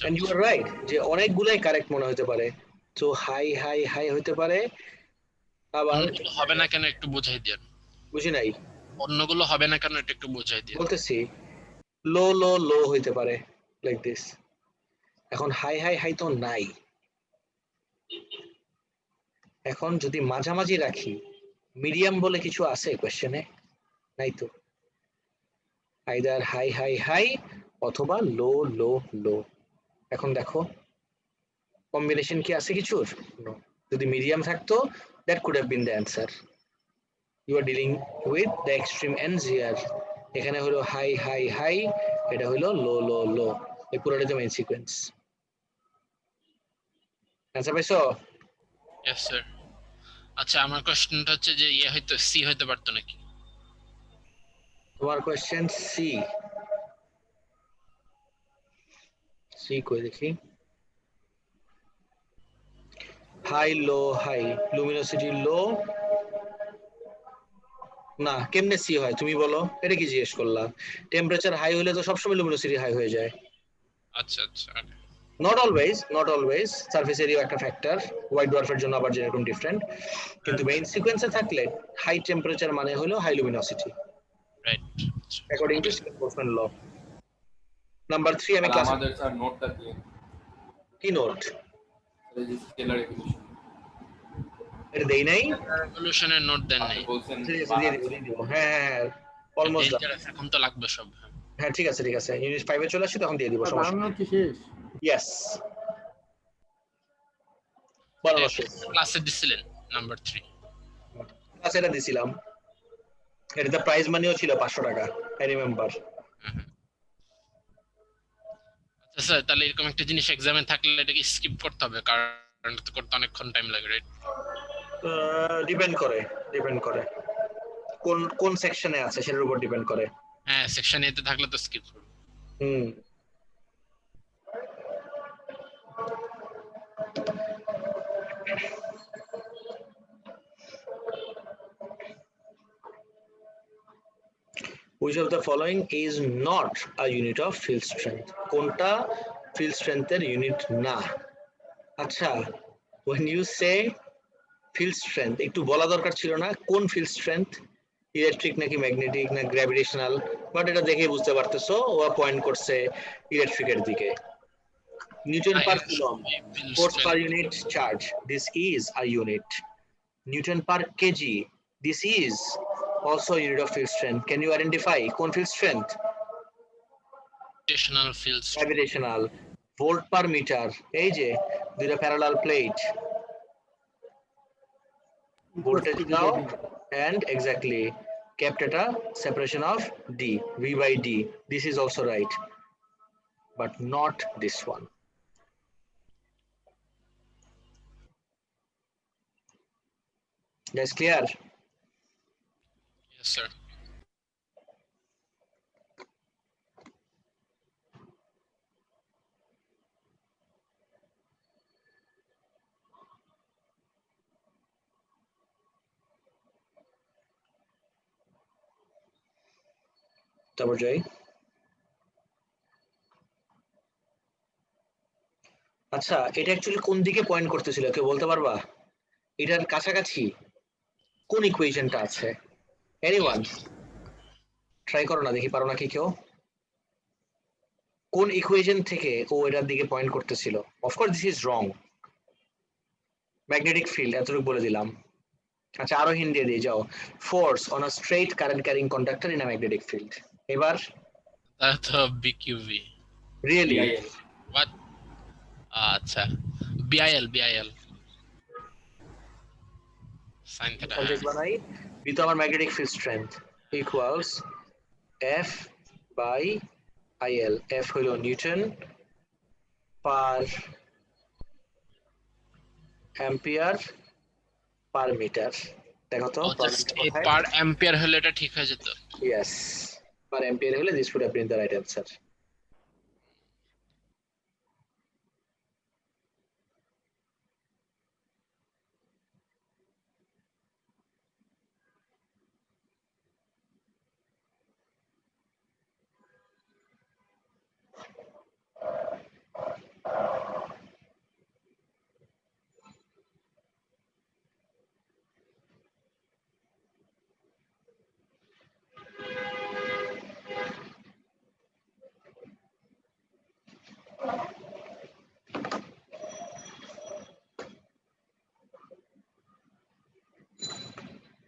And you are right যে অনেকগুলাই কারেক্ট মনে হতে পারে, তো হাই হাই হাই হতে পারে, আবার হবে না কেন একটু বুঝাই দেন। বুঝি নাই, অন্যগুলো হবে না কেন এটা একটু বুঝাই দেন। বলতেছি লো লো লো হইতে পারে লাইক দিস। এখন হাই হাই হাই তো নাই, এখন যদি মাঝামাঝি রাখি, মিডিয়াম বলে কিছু আছে কোয়েশ্চেনে? নাই তো। আইদার হাই হাই হাই অথবা লো লো লো। এখন দেখো কম্বিনেশন কি আছে কিছুর? No. যদি মিডিয়াম থাকতো, that could have been the answer. You are dealing with the extreme ends here. এখানে হলো হাই হাই হাই, এটা হলো লো লো লো। এই পুরোটা তো মেইন সিকোয়েন্স। অ্যান্সার পাইছো? Yes sir. আচ্ছা আমার কোশ্চেনটা হচ্ছে যে ইয়ে হয়তো সি হইতে পারতো নাকি? তোমার কোয়েশ্চেন সি। সি কই দেখি। হাই লো হাই, লুমিনোসিটি লো। না, কেমনে সি হয় তুমি বলো? এটা কি জিজ্ঞেস করলা? টেম্পারেচার হাই হলে তো সবসময় লুমিনোসিটি হাই হয়ে যায়। আচ্ছা আচ্ছা not always, not always. Surface area একটা ফ্যাক্টর, হোয়াইট ডোয়ার্ফের জন্য আবার যেরকম ডিফারেন্ট, কিন্তু মেইন সিকোয়েন্সে থাকলে হাই টেম্পারেচার মানে হলো high luminosity, right. According to sportsman law. Number 3 আমি আর ক্লাসে আমাদের স্যার নোটটা দিয়ে কি নোট? এই যে স্কেলার ইকুয়েশন এটা দেই নাই। রেভলিউশনের নোট দেন নাই। বলছেন ঠিক আছে, দিয়ে দিব দিয়ে দিব। হ্যাঁ হ্যাঁ হ্যাঁ, অলমোস্ট ডান। ডেঞ্জারাস, এখন তো লাগবে সব। হ্যাঁ ঠিক আছে ঠিক আছে, ইউনিট 5 এ চলে আসি তখন দিয়ে দিব, সমস্যা বানানো নেই। কি শেষ? ইয়েস, বানানো শেষ। ক্লাসে দিছিলেন নাম্বার 3? ক্লাসে এটা দিছিলাম। এটাতে প্রাইজ মানিও ছিল 500 টাকা, আই রিমেম্বার। আচ্ছা স্যার, তাহলে এরকম একটা জিনিস এক্সামে থাকলে এটাকে স্কিপ করতে হবে, কারণ এটা করতে অনেকক্ষণ টাইম লাগে, রাইট? ডিপেন্ড করে, ডিপেন্ড করে কোন কোন সেকশনে আছে সেটার উপর ডিপেন্ড করে। হ্যাঁ, সেকশন এ তে থাকলে তো স্কিপ করব। হুম। Which of the following is not a unit of field strength? কোনটা field strength এর ইউনিট না? আচ্ছা, when you say field strength একটু বলা দরকার ছিল না কোন field strength, ইলেকট্রিক নাকি ম্যাগনেটিক না গ্র্যাভিটেশনাল, বাট এটা দেখে বুঝতে পারতেছো ও পয়েন্ট করছে ইলেকট্রিকের দিকে। Newton per coulomb, force per unit charge, this is a unit. Newton per kg, this is also a unit of field strength. Can you identify কোন field strength? Gravitational field strength. Gravitational. Volt per meter, এই যে দুইটা parallel plate, voltage দাও and exactly kept at a separation of d, v by d. This is also right, but not this one. That's clear? Yes sir. তারপর যাই। আচ্ছা, এটা actually কোন দিকে পয়েন্ট করতেছিল কেউ বলতে পারবা? এটার কাছাকাছি কোন ইকুয়েশনটা আছে? এনিওয়ান ট্রাই করো না, দেখি পারো নাকি কেউ। কোন ইকুয়েশন থেকে ও এটার দিকে পয়েন্ট করতেছিল? Of course this is wrong. Magnetic field এতটুকু বলে দিলাম। আচ্ছা আরো হিন্ট দিয়ে দিয়ে যাও। Force on a straight current carrying conductor in a magnetic field. এবার তাহলে তো BQV। রিয়েলি? What? আচ্ছা, BIL সাইন থিটা। কনজেক্ট বানাই। বি তো আমার magnetic field strength equals F by IL। F হলো newton per ampere per metre. দেখো তো জাস্ট এই পার অ্যাম্পিয়ার হলে এটা ঠিক হয়ে যেত। ইয়েস, পার অ্যাম্পিয়ার হলে this would have been the right answer.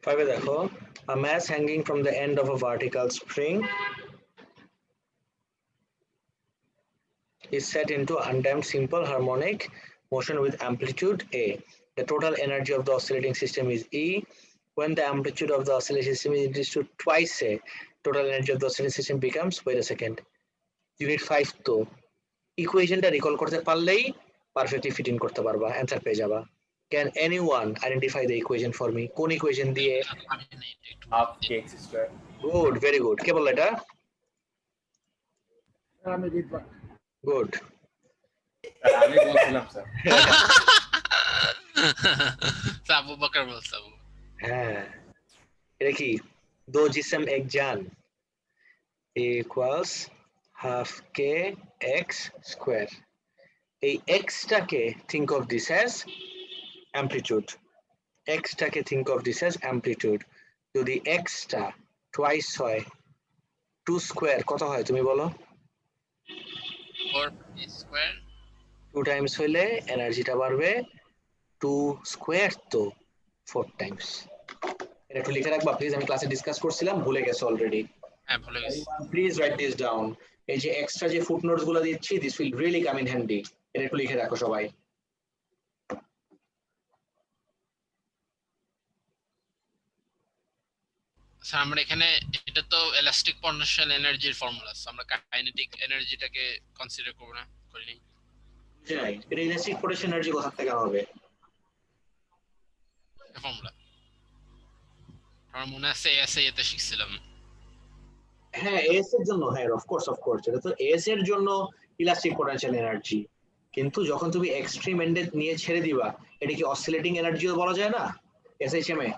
5 দেখো, a mass hanging from the end of a vertical spring is set into undamped simple harmonic motion with amplitude A. The total energy of the oscillating system is E. When the amplitude of the oscillating system is increased to twice A, total energy of the oscillating system becomes, wait a second, unit 5 তো ইকুয়েশনটা recall করতে পারলেই perfectly fit in করতে পারবা, answer পেয়ে যাবা। Can anyone identify the equation for me? কোন equation দিয়ে? আমি না, এটা একটু half kx square. Good, very good. কে বললো এটা? স্যার আমি বিটবা গুড। Sir, আমি বলছিলাম স্যার। আবু বকর বলছে, আবু। হ্যাঁ, এটা কি? দো জিসম এক জান equals half K X square. এই এক্সটাকে think of this as amplitude, এক্সটাকে think of this as amplitude. যদি এক্সটা টুয়াইস হয়, 2 স্কোয়ার কত হয় তুমি বলো? 4 স্কয়ার 2 টাইমস হইলে এনার্জিটা বাড়বে 2 স্কোয়ার, তো 4 টাইমস। এটা একটু লিখে রাখবা প্লিজ, আমি ক্লাসে ডিসকাস করছিলাম, ভুলে গেছো অলরেডি। হ্যাঁ ভুলে গেছি। Please write this down. এই যে এক্সট্রা যে ফুটনোটস গুলো দিচ্ছি, this will really come in handy. এটা একটু লিখে রাখো সবাই। স্যার আমরা এখানে, এটা তো ইলাস্টিক পটেনশিয়াল এনার্জির ফর্মুলা, আমরা কাইনেটিক এনার্জিটাকে কনসিডার করব না, করিনি। রাইট, এটা ইলাস্টিক পোটেনশিয়াল এনার্জি কোথা থেকে হবে? ফর্মুলা আমার মনে আছে এসে এতে শিখছিলাম। হ্যাঁ, এস এর জন্য, হ্যাঁ অফকোর্স এটা তো এস এর জন্য ইলাস্টিক পোটেনশিয়াল এনার্জি। কিন্তু যখন তুমি এক্সট্রিম এন্ডে নিয়ে ছেড়ে দিবা, এটা কি অসিলেটিং এনার্জিও বলা যায় না এসএইচএম এ?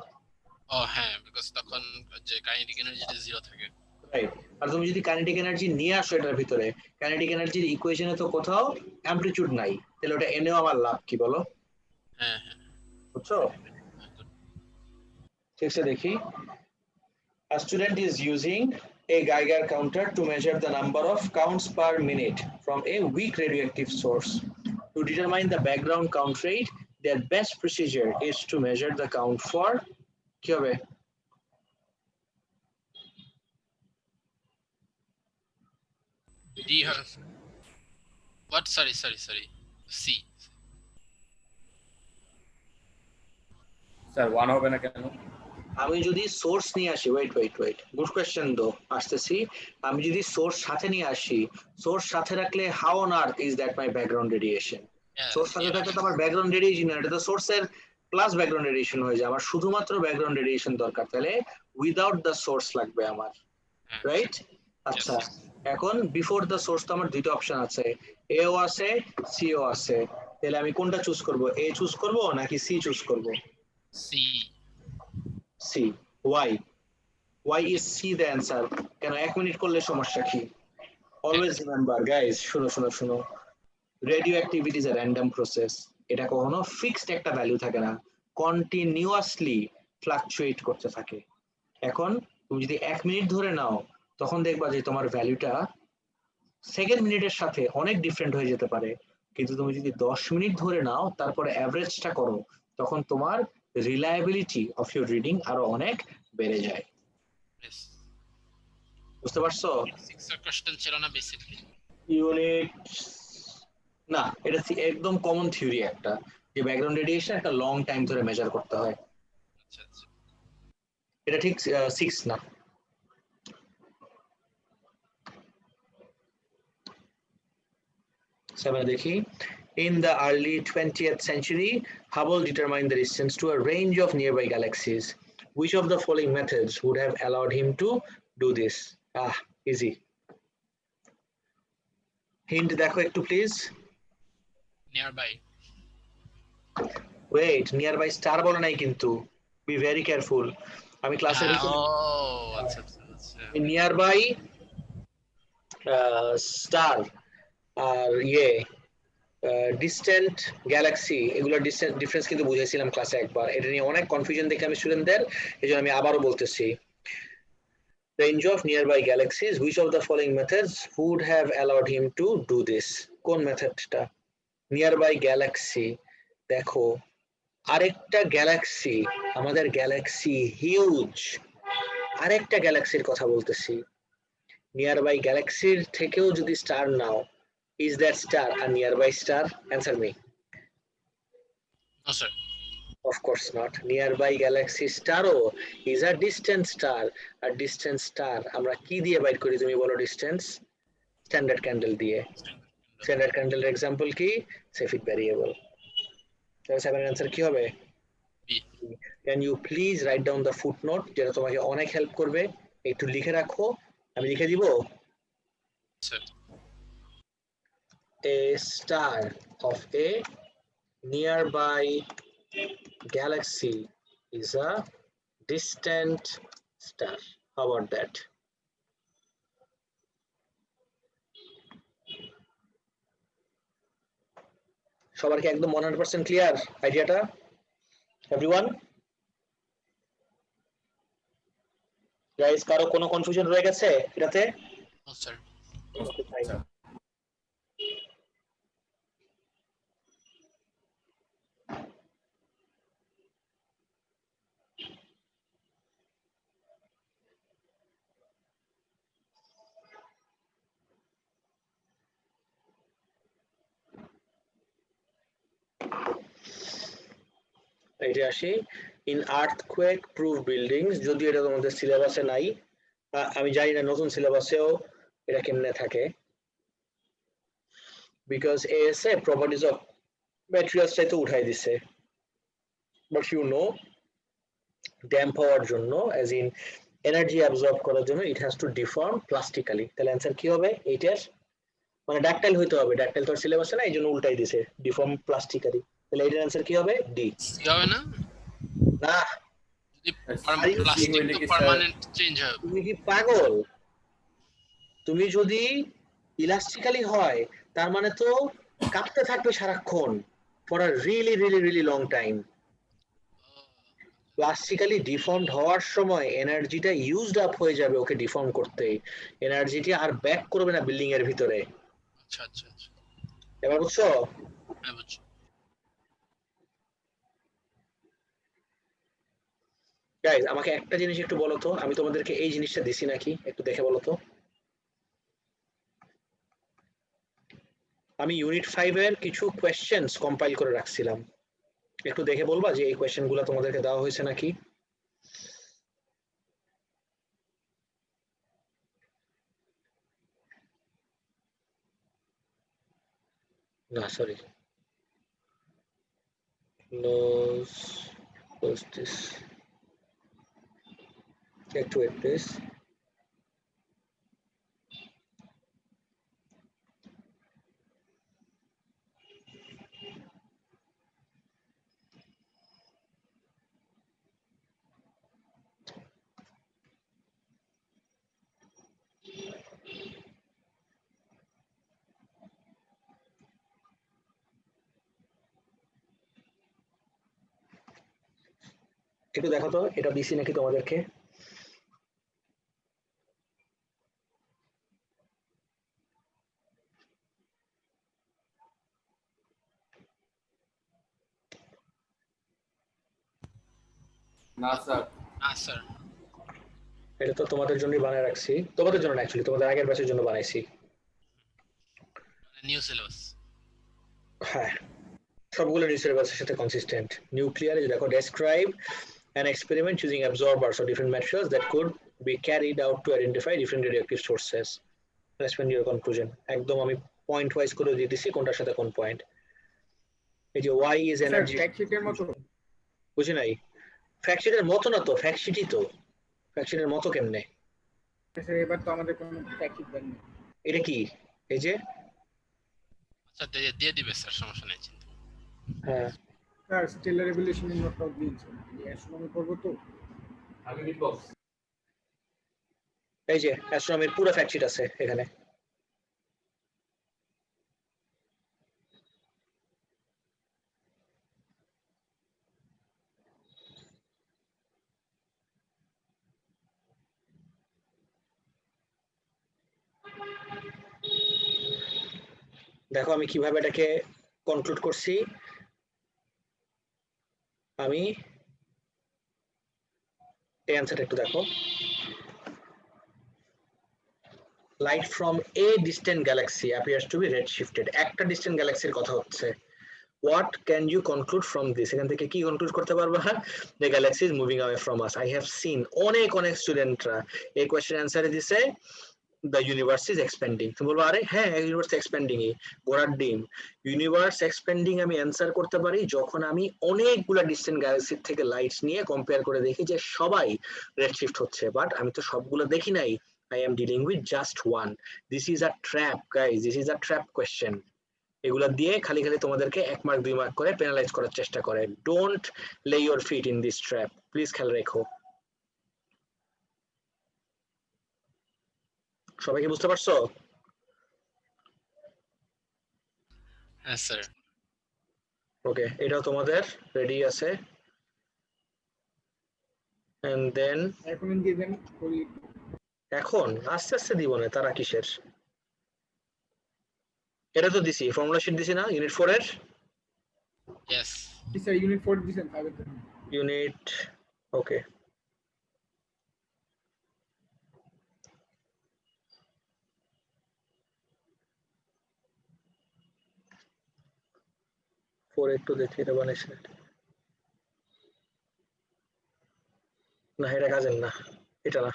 ও হ্যাঁ, বিকজ তখন যে কাইনেটিক এনার্জিটা জিরো থাকে। রাইট। আর তুমি যদি কাইনেটিক এনার্জি নিয়ে আসো এটার ভিতরে, কাইনেটিক এনার্জির ইকুয়েশনে তো কোথাও অ্যামপ্লিটিউড নাই, তাহলে ওটা এনেও আমার লাভ কি বলো? হ্যাঁ হ্যাঁ, বুঝছো? ঠিক আছে, দেখি। A student is using a Geiger counter to measure the number of counts per minute from a weak radioactive source. To determine the background count rate, their best procedure is to measure the count for কি হবে? D what, sorry C. Sir 1 হবে না কেন? আমি যদি source নিয়ে আসি, wait good question দো, আসতেছি। আমি যদি সোর্স সাথে নিয়ে আসি, সোর্স সাথে রাখলে how on earth is that my background radiation? Source সাথে থাকলে তো আমার ব্যাকগ্রাউন্ড রেডিয়েশন, এটা তো সোর্সের প্লাস ব্যাকগ্রাউন্ড রেডিয়েশন হয়ে যায়। আমার শুধুমাত্র ব্যাকগ্রাউন্ড রেডিয়েশন দরকার, তাহলে উইদাউট দ্য সোর্স লাগবে আমার, রাইট? আচ্ছা, এখন বিফোর দ্য সোর্স তো আমার দুইটা অপশন আছে, এও আছে সিও আছে, তাহলে আমি কোনটা চুজ করব? এ চুজ করব নাকি সি চুজ করব? C. C. Why is C the answer? কেন 1 মিনিট করলে সমস্যা কি? অলওয়েজ রিমেম্বার গাইস, শুনো, radioactivity is a random process. এটা কখনো ফিক্সড একটা ভ্যালু থাকে না, কন্টিনিউয়াসলি ফ্লাকচুয়েট করতে থাকে। এখন তুমি যদি 1 মিনিট ধরে নাও, তখন দেখবা যে তোমার ভ্যালুটা সেকেন্ড মিনিটের সাথে অনেক ডিফারেন্ট হয়ে যেতে পারে। কিন্তু তুমি যদি 10 মিনিট ধরে নাও, তারপরে অ্যাভারেজটা করো, তখন তোমার রিলায়েবিলিটি অফ ইউর রিডিং আরো অনেক বেড়ে যায়। বুঝতে পারছো? 6 এর কোশ্চেন ছিল না বেসিক্যালি ইউনিট না, এটা একদম কমন থিওরি একটা, যে ব্যাকগ্রাউন্ড রেডিয়েশন একটা লং টাইম ধরে মেজার করতে হয়। আচ্ছা আচ্ছা, এটা ঠিক 6 না। সেভেন দেখি। In the early 20th century, Hubble determined the distance to a range of nearby galaxies. Which of the following methods would have allowed him to do this? Easy. Hint দেখো একটু please. Nearby. Wait, nearby star বলে নাই কিন্তু, be very careful. আমি ক্লাসে আচ্ছা আচ্ছা, nearby star আর distant Galaxy, এগুলোর ডিফারেন্স কিন্তু বুঝাইছিলাম ক্লাসে একবার। এটা নিয়ে অনেক কনফিউশন দেখে আমি স্টুডেন্টদের, এই জন্য আমি আবারও বলতেছি। Range of nearby galaxies, which of the following methods would have allowed him to do this? কোন মেথডটা? নিয়ারবাই গ্যালাক্সি, দেখো আরেকটা গ্যালাক্সি, আমাদের গ্যালাক্সি হিউজ, আরেকটা গ্যালাক্সির কথা বলতেছি, নিয়ার বাই গ্যালাক্সির থেকেও যদি star now, is that star a nearby star? Answer me. No, sir. Of course not. Nearby galaxy starও is a distant star. A distant star আমরা কি দিয়ে বাইর করি তুমি বলো ডিসটেন্স? স্ট্যান্ডার্ড ক্যান্ডেল দিয়ে। স্ট্যান্ডার্ড ক্যান্ডেলের এক্সাম্পল কি? সেফিক ভ্যারিয়েবল। তাহলে 7 এর आंसर কি হবে? B. Can you please write down the footnote যেটা তোমাকে অনেক হেল্প করবে? একটু লিখে রাখো, আমি লিখে দিব। Sir. A star of a nearby galaxy is a distant star. How about that? সবার কি একদম 100% ক্লিয়ার আইডিয়াটা? এভরিওয়ান? গাইস কারো কোনো কনফিউশন রয়ে গেছে এটাতে? No, sir. Okay, fine. এটা আসি ইন আর্থকোয়েক প্রুফ বিল্ডিংস, যদিও এটা তোমাদের সিলেবাসে নাই, আমি জানি না নতুন সিলেবাসেও এটা কেমনে থাকে, because AESA properties of materials তো উঠাই দিছে, বাট ইউ নো ড্যাম্প হওয়ার জন্য অ্যাজ ইন এনার্জি অ্যাবজর্ব করার জন্য ইট হ্যাজ টু ডিফর্ম প্লাস্টিক্যালি। তাহলে অ্যান্সার কি হবে এইটার? মানে ডাকটাইল হইতে হবে, ডাকটাইল তো সিলেবাসে না, এই জন্য উল্টাই দিছে ডিফর্ম প্লাস্টিক্যালি। তাহলে এইটার অ্যান্সার কি হবে? ডি। C হবে না? না, যদি Are you প্লাস্টিক হইলে তো কি, পার্মানেন্ট চেঞ্জ হবে। তুমি কি পাগল? তুমি যদি ইলাস্টিক্যালি হয় তার মানে তো কাঁপতে থাকবে সারাক্ষণ for a really really really long time. Plastically deformed হওয়ার সময় এনার্জিটা ইউজড আপ হয়ে যাবে ওকে ডিফর্ম করতে, এনার্জিটি আর ব্যাক করবে না বিল্ডিং এর ভিতরে। আচ্ছা আচ্ছা আচ্ছা, এবার বুঝছো? হ্যাঁ বুঝছি। গাইস আমাকে একটা জিনিস একটু বলো তো, আমি তোমাদেরকে এই জিনিসটা দিছি নাকি একটু দেখে বলো তো। আমি ইউনিট 5 এর কিছু কোয়েশ্চেনস কম্পাইল করে রাখছিলাম, একটু দেখে বলবা যে এই কোয়েশ্চেনগুলো তোমাদেরকে দেওয়া হয়েছে নাকি? না সরি, close this, একটু wait please. একটু দেখো তো এটা দিছি নাকি তোমাদেরকে। না স্যার। না স্যার। এটা তো তোমাদের জন্যই বানায় রাখছি, তোমাদের জন্য না অ্যাকচুয়ালি তোমাদের আগের ব্যাচের জন্য বানাইছি। New syllabus. হ্যাঁ সবগুলো নিউ সিলেবাসের সাথে কনসিস্টেন্ট। নিউক্লিয়ারে দেখো describe an experiment using absorbers or different materials that could be carried out to identify different radioactive sources. Explain your conclusion. একদম আমি পয়েন্ট ওয়াইজ করে দিয়ে দিছি কোনটার সাথে কোন পয়েন্ট। এই যে ওয়াই ইজ এনার্জি, ফ্যাক্ট শিটের মতো। বুঝি নাই। ফ্যাক্ট শিটের মতো না তো, ফ্যাক্ট শিটই তো। ফ্যাক্ট শিটের মতো কেমনে? স্যার এবার তো আমাদের কোনো ফ্যাক্ট শিট দেন না। এটা কি এই যে? আচ্ছা দিয়ে দিবে স্যার, সমস্যা নেই চিন্তা। হ্যাঁ স্যার স্টেলার রেভলিউশনের নোটটাও দিয়েছেন, অ্যাস্ট্রোনমি করবো তো। আমি লিখব। এই যে অ্যাস্ট্রোনমির পুরো ফ্যাক্ট শিট আছে এখানে। দেখো আমি কিভাবে এটাকে কনক্লুড করছি। আমি এই অ্যান্সারটা একটু দেখো। Light from a distant galaxy appears to be red shifted. একটা ডিস্টেন্ট গ্যালাক্সির কথা হচ্ছে। What can you conclude from this? এখান থেকে কি কনক্লুড করতে পারবা? The galaxy is moving away from us. I have seen অনেক স্টুডেন্টরা এই কোয়েশ্চেন অ্যান্সারে দিছে the universe is expanding। তুমি বলবো আরে হ্যাঁ ইউনিভার্স এক্সপ্যান্ডিং এ ঘোড়ার ডিম। ইউনিভার্স এক্সপ্যান্ডিং আমি অ্যান্সার করতে পারি যখন আমি অনেকগুলা ডিস্টেন্ট গ্যালাক্সি থেকে লাইটস নিয়ে কম্পেয়ার করে দেখি যে সবাই রেড শিফট হচ্ছে, বাট আমি তো সবগুলো দেখি নাই। I am dealing with just one. This is a trap, guys. This is a trap question. এগুলা দিয়ে খালি তোমাদেরকে 1 মার্ক 2 মার্ক করে পেনালাইজ করার চেষ্টা করে। Don't lay your feet in this trap, please খেয়াল রেখো। সবাই কি বুঝতে পারছো? হ্যাঁ স্যার। ওকে, এটাও তোমাদের রেডি আছে। এন্ড দেন এখন দিবেন করি এখন আস্তে আস্তে দিব না, তারা কিসের? এটা তো দিছি, ফর্মুলা শিট দিছি না ইউনিট 4 এর? ইয়েস স্যার ইউনিট 4 দিবেন আগের দিন। ইউনিট ওকে, একটু দেখি এটা বানাইছে না, এটা কাজের না, এটা না,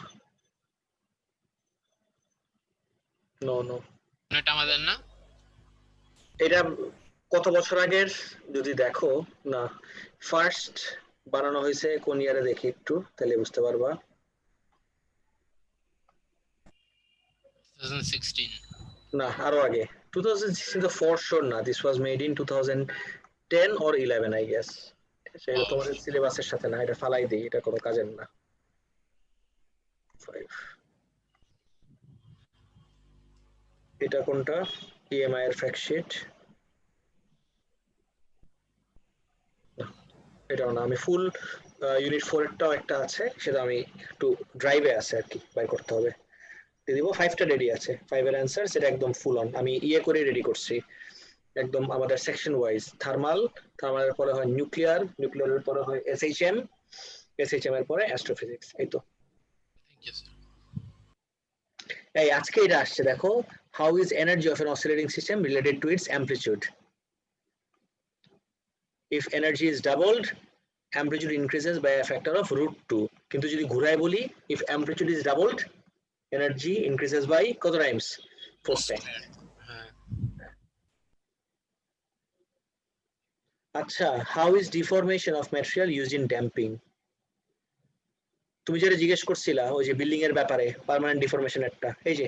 নো নো, এটা আমাদের না। এটা কত বছর আগের যদি দেখো না, ফার্স্ট বানানো হয়েছে কোন ইয়ারে দেখি একটু, তাহলে বুঝতে পারবা। 2016 না আরো আগে, 2016 তো ফর শিওর না, this was made in 2010 or 11 I guess. সেটা তোমাদের সিলেবাসের সাথে না, এটা ফালাই দিই, এটা কোনো কাজের না। 5 এটা কোনটা? ইএমআই এর ফ্যাক্ট শিট, এটাও না। আমি ফুল ইউনিট 4 এরটাও একটা আছে, সেটা আমি একটু ড্রাইভে আছে আর কি, বাই করতে হবে। দিয়ে দিব 5টা রেডি আছে, 5 এর অ্যান্সার সেটা একদম ফুল অন আমি ইয়ে করে রেডি করছি একদম আমাদের সেকশন ওয়াইজ। থার্মালের পরে হয় নিউক্লিয়ারের পরে হয় এসএইচএম এর পরে অ্যাস্ট্রোফিজিক্স। এই তো থ্যাংক ইউ স্যার। এই আজকে এটা আসছে দেখো, how is energy of an oscillating system related to its amplitude? If energy is doubled amplitude increases by a factor of √2। কিন্তু যদি ঘুরায় বলি, if amplitude is doubled energy increases by কত টাইমস? 4 টাইমস। হ্যাঁ আচ্ছা, how is deformation of material used in damping? তুমি যেটা জিজ্ঞেস করছিলা ওই যে বিল্ডিং এর ব্যাপারে, পার্মানেন্ট ডিফরমেশন একটা, এই যে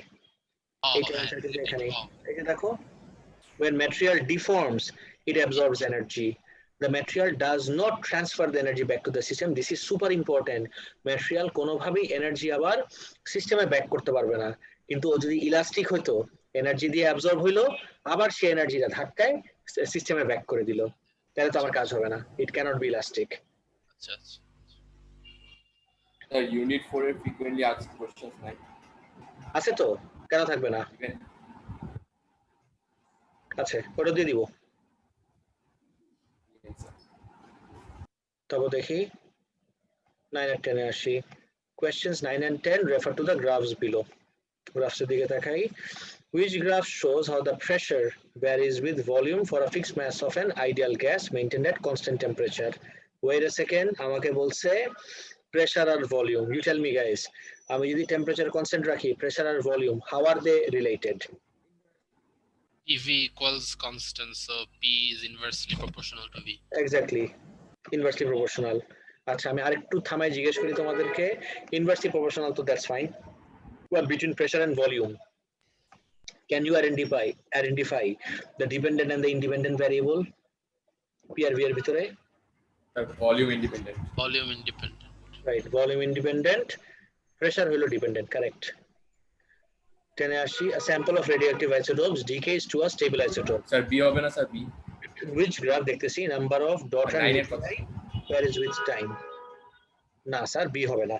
এইটা অ্যানসার কিন্তু এখানে। এই যে দেখো, when material deforms it absorbs energy, the material does not transfer the energy back to the system. This is super important. material কোনোভাবেই এনার্জি আবার সিস্টেমে ব্যাক করতে পারবে না, কিন্তু ও যদি ইলাস্টিক হইতো, এনার্জি দিয়ে অ্যাবজর্ব হইলো, আবার সেই এনার্জিটা ধাক্কায় সিস্টেমে ব্যাক করে দিল, তাহলে তো আমার কাজ হবে না। ইট ক্যানট বি ইলাস্টিক। আচ্ছা আচ্ছা। Unit 4 এর frequently asked questions নাই আছে তো, কেন থাকবে না? আছে, ওটা দিয়ে দিব। তবে দেখি 9 আর 10 এ আসি। Questions 9 and 10 refer to the graphs below. গ্রাফসের দিকে দেখাই। Which graph shows how the pressure varies with volume for a fixed mass of an ideal gas maintained at constant temperature? Wait a second, আমাকে বলছে pressure R volume. You tell me guys, আমি যদি temperature constant রাখি, pressure R volume, how are they related? EV equals constant, so P is inversely proportional to V. Exactly, inversely proportional. আচ্ছা, আমি আরেকটু থামাই জিজ্ঞেস করি তোমাদেরকে, inversely proportional তো that's fine, but between pressure and volume, can you identify the dependent and the independent variable PRV এর ভিতরে? volume independent, Volume independent. Right, volume independent, pressure হলো dependent, correct. 10 এ আসি, a sample of radioactive isotopes decays to a stable isotope. sir B হবে না, sir B Which graph দেখতেছি number of daughter 9 এর কথা varies with time? না sir, B হবে না,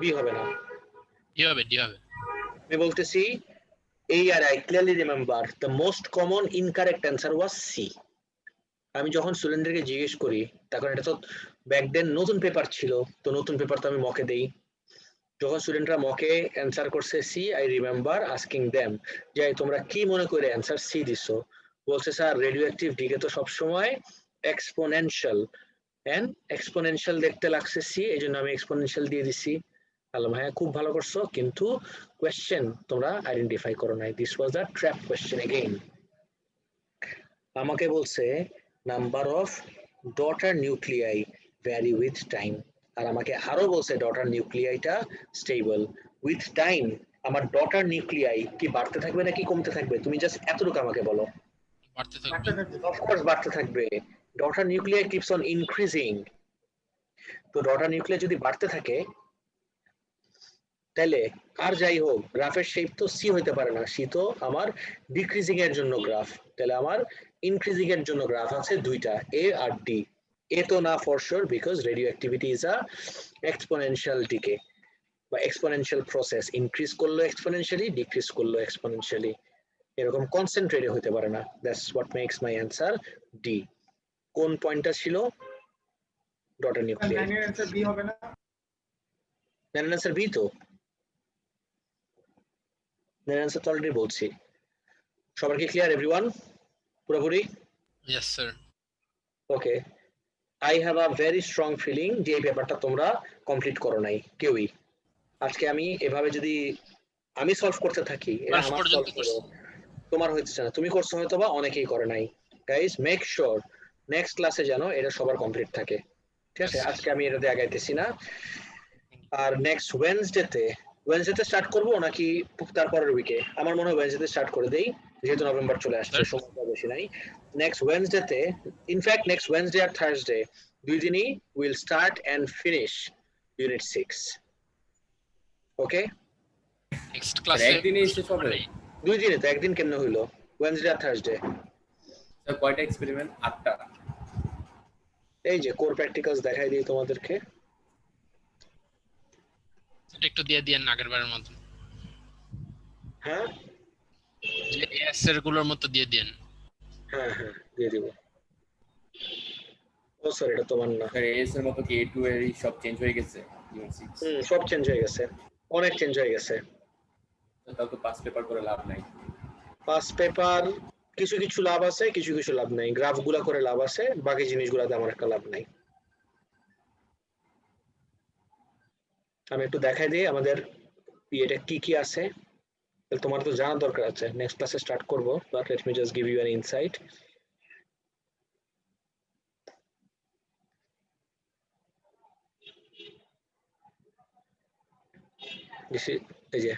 বি হবে না। D হবে, D হবে। আমি বলতেছি এই, আর I clearly remember the most common incorrect answer was C. আমি যখন স্টুডেন্টদেরকে জিজ্ঞেস করি, তখন এটা তো ব্যাক দেন নতুন পেপার ছিল, তো নতুন পেপার তো আমি মকে দেই। যখন স্টুডেন্টরা মকে অ্যান্সার করছে C, I remember asking them যে তোমরা কি মনে করে অ্যান্সার সি দিছো। বলছে স্যার রেডিও অ্যাক্টিভ ডিকে তো সবসময় এক্সপোনেনশিয়াল, এন্ড এক্সপোনেনশিয়াল দেখতে লাগছে সি, এই জন্য আমি এক্সপোনেনশিয়াল দিয়ে দিছি। বললাম হ্যাঁ খুব ভালো করছো, কিন্তু কোয়েশ্চেন তোমরা আইডেন্টিফাই করো নাই, this was a trap question again. আমাকে বলছে number of daughter nuclei vary with time, আর আমাকে আরো বলছে ডটার নিউক্লিয়াইটা স্টেবল উইথ টাইম। আমার ডটার নিউক্লিয়াই কি বাড়তে থাকবে নাকি কমতে থাকবে, তুমি জাস্ট এতটুকু আমাকে বলো। বাড়তে বাড়তে থাকবে। থাকবে। অফকোর্স বাড়তে থাকবে, daughter nuclei keeps on increasing. তো ডটার নিউক্লিয়াই যদি বাড়তে থাকে তাহলে আর যাই হোক গ্রাফের শেপ তো সি হইতে পারে না, সি তো আমার ডিক্রিজিং এর জন্য গ্রাফ, তাহলে আমার ইনক্রিজিং এর জন্য গ্রাফ আছে দুইটা, এ আর ডি। এ তো না for sure, because radioactivity is a exponential decay বা এক্সপোনেনশিয়াল প্রসেস, ইনক্রিজ করলো এক্সপোনেনশিয়ালি, ডিক্রিজ করলো এক্সপোনেনশিয়ালি, এরকম কনসেন্ট্রেটে হতে পারে না। That's what makes my answer D. কোন পয়েন্টটা ছিল? Daughter nuclear. 9 এর অ্যান্সার বি হবে না? অ্যান্সার বি তো, অ্যান্সার তো অলরেডি বলছি। সবার কি ক্লিয়ার এভরিওয়ান পুরোপুরি? Yes sir. Okay, I have a very strong feeling যে এই পেপারটা তোমরা কমপ্লিট করো নাই কেউই। আজকে আমি এভাবে যদি আমি সলভ করতে থাকি, এটা লাস্ট আমার পর্যন্ত সলভ করো, তোমার হচ্ছে না, তুমি করছো হয়তো বা অনেকেই করে নাই। গাইস মেক শিওর নেক্সট ক্লাসে যেন এটা সবার কমপ্লিট থাকে, ঠিক আছে? Yes, sir. আজকে আমি এটাতে আগাইতেছি না। আর নেক্সট ওয়েডনেসডেতে স্টার্ট করবো নাকি তারপরের উইকে? আমার মনে হয় ওয়েডনেসডে স্টার্ট করে দেই, যেহেতু নভেম্বর চলে আসছে, Sure. সময়টা বেশি নাই। নেক্সট ওয়েডনেসডেতে, ইনফ্যাক্ট নেক্সট ওয়েডনেসডে আর থার্সডে দুই দিনই will start and finish unit 6। Okay, next sir ক্লাসে একদিনই শেষ হবে? দুই দিনে তো, একদিন কেন হইলো? ওয়েডনেসডে আর থার্সডে। স্যার কয়টা এক্সপেরিমেন্ট? 8টা। এই যে কোর প্র্যাকটিক্যালস দেখাই দিই তোমাদেরকে। এটা একটু দিয়ে দিয়েন আগের বারের মতো, হ্যাঁ যে এস এর গুলোর মতো দিয়ে দিয়েন। হ্যাঁ হ্যাঁ দিয়ে দিব। ও স্যার এটা তোমার না। স্যার এস এর মতো কি A2 এর সব চেঞ্জ হয়ে গেছে ইউনিট 6? সব চেঞ্জ হয়ে গেছে, অনেক চেঞ্জ হয়ে গেছে। তাহলে তো 5 পেপার করে লাভ নাই। পাস পেপার কিছু কিছু লাভ আছে, কিছু কিছু লাভ নাই। গ্রাফ গুলা করে লাভ আছে, বাকি জিনিসগুলাতে আমার একটা লাভ নাই। আমি একটু দেখাই দিই আমাদের এটা কি কি আছে, তাহলে তোমার তো জানার দরকার আছে। নেক্সট ক্লাসে স্টার্ট করবো, but let me just give you an insight. এই যে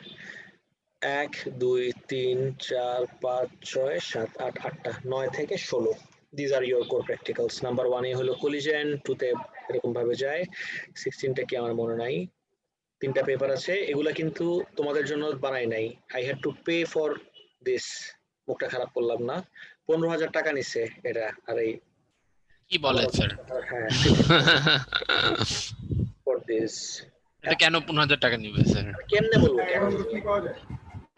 1 2 3 4 5 6 7 8 8টা 9 থেকে 16, these are your core practicals. Number 1 এ হলো কোলিশন, 2 তে এরকম ভাবে যায়, 16টা কি আমার মনে নাই। তিনটা পেপার আছে, এগুলা কিন্তু তোমাদের জন্য বানাই নাই, I had to pay for this. মুখটা খারাপ করলাম না, 15,000 টাকা নিছে এটা। আর এই কি বলেন স্যার? হ্যাঁ ফর দিস। এটা কেন 15,000 টাকা নিবে স্যার? কেমনে বলবো, এখন তো কি পাওয়া যায়?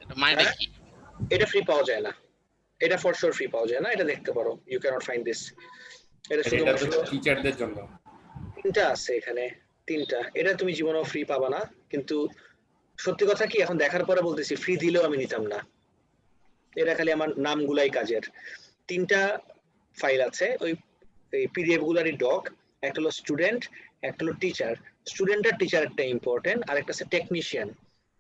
এটা মাইটা হ্যাঁ? কি? এটা ফ্রি পাওয়া যায় না, এটা ফর শিওর ফ্রি পাওয়া যায় না, এটা দেখতে পারো, ইউ ক্যানট ফাইন্ড দিস। এটা এটা তো শুধুমাত্র টিচারদের জন্য। তিনটা আছে এখানে, তিনটা। এটা তুমি জীবনেও ফ্রি পাবা না, কিন্তু সত্যি কথা কি এখন দেখার পরে বলতেছি ফ্রি দিলেও আমি নিতাম না। এটা খালি আমার নামগুলাই কাজের। তিনটা ফাইল আছে, ওই এই পিডিএফ গুলারই ডক। একটা হলো স্টুডেন্ট, একটা হলো টিচার। স্টুডেন্ট আর টিচার একটা ইম্পর্টেন্ট, আর একটা আছে টেকনিশিয়ান।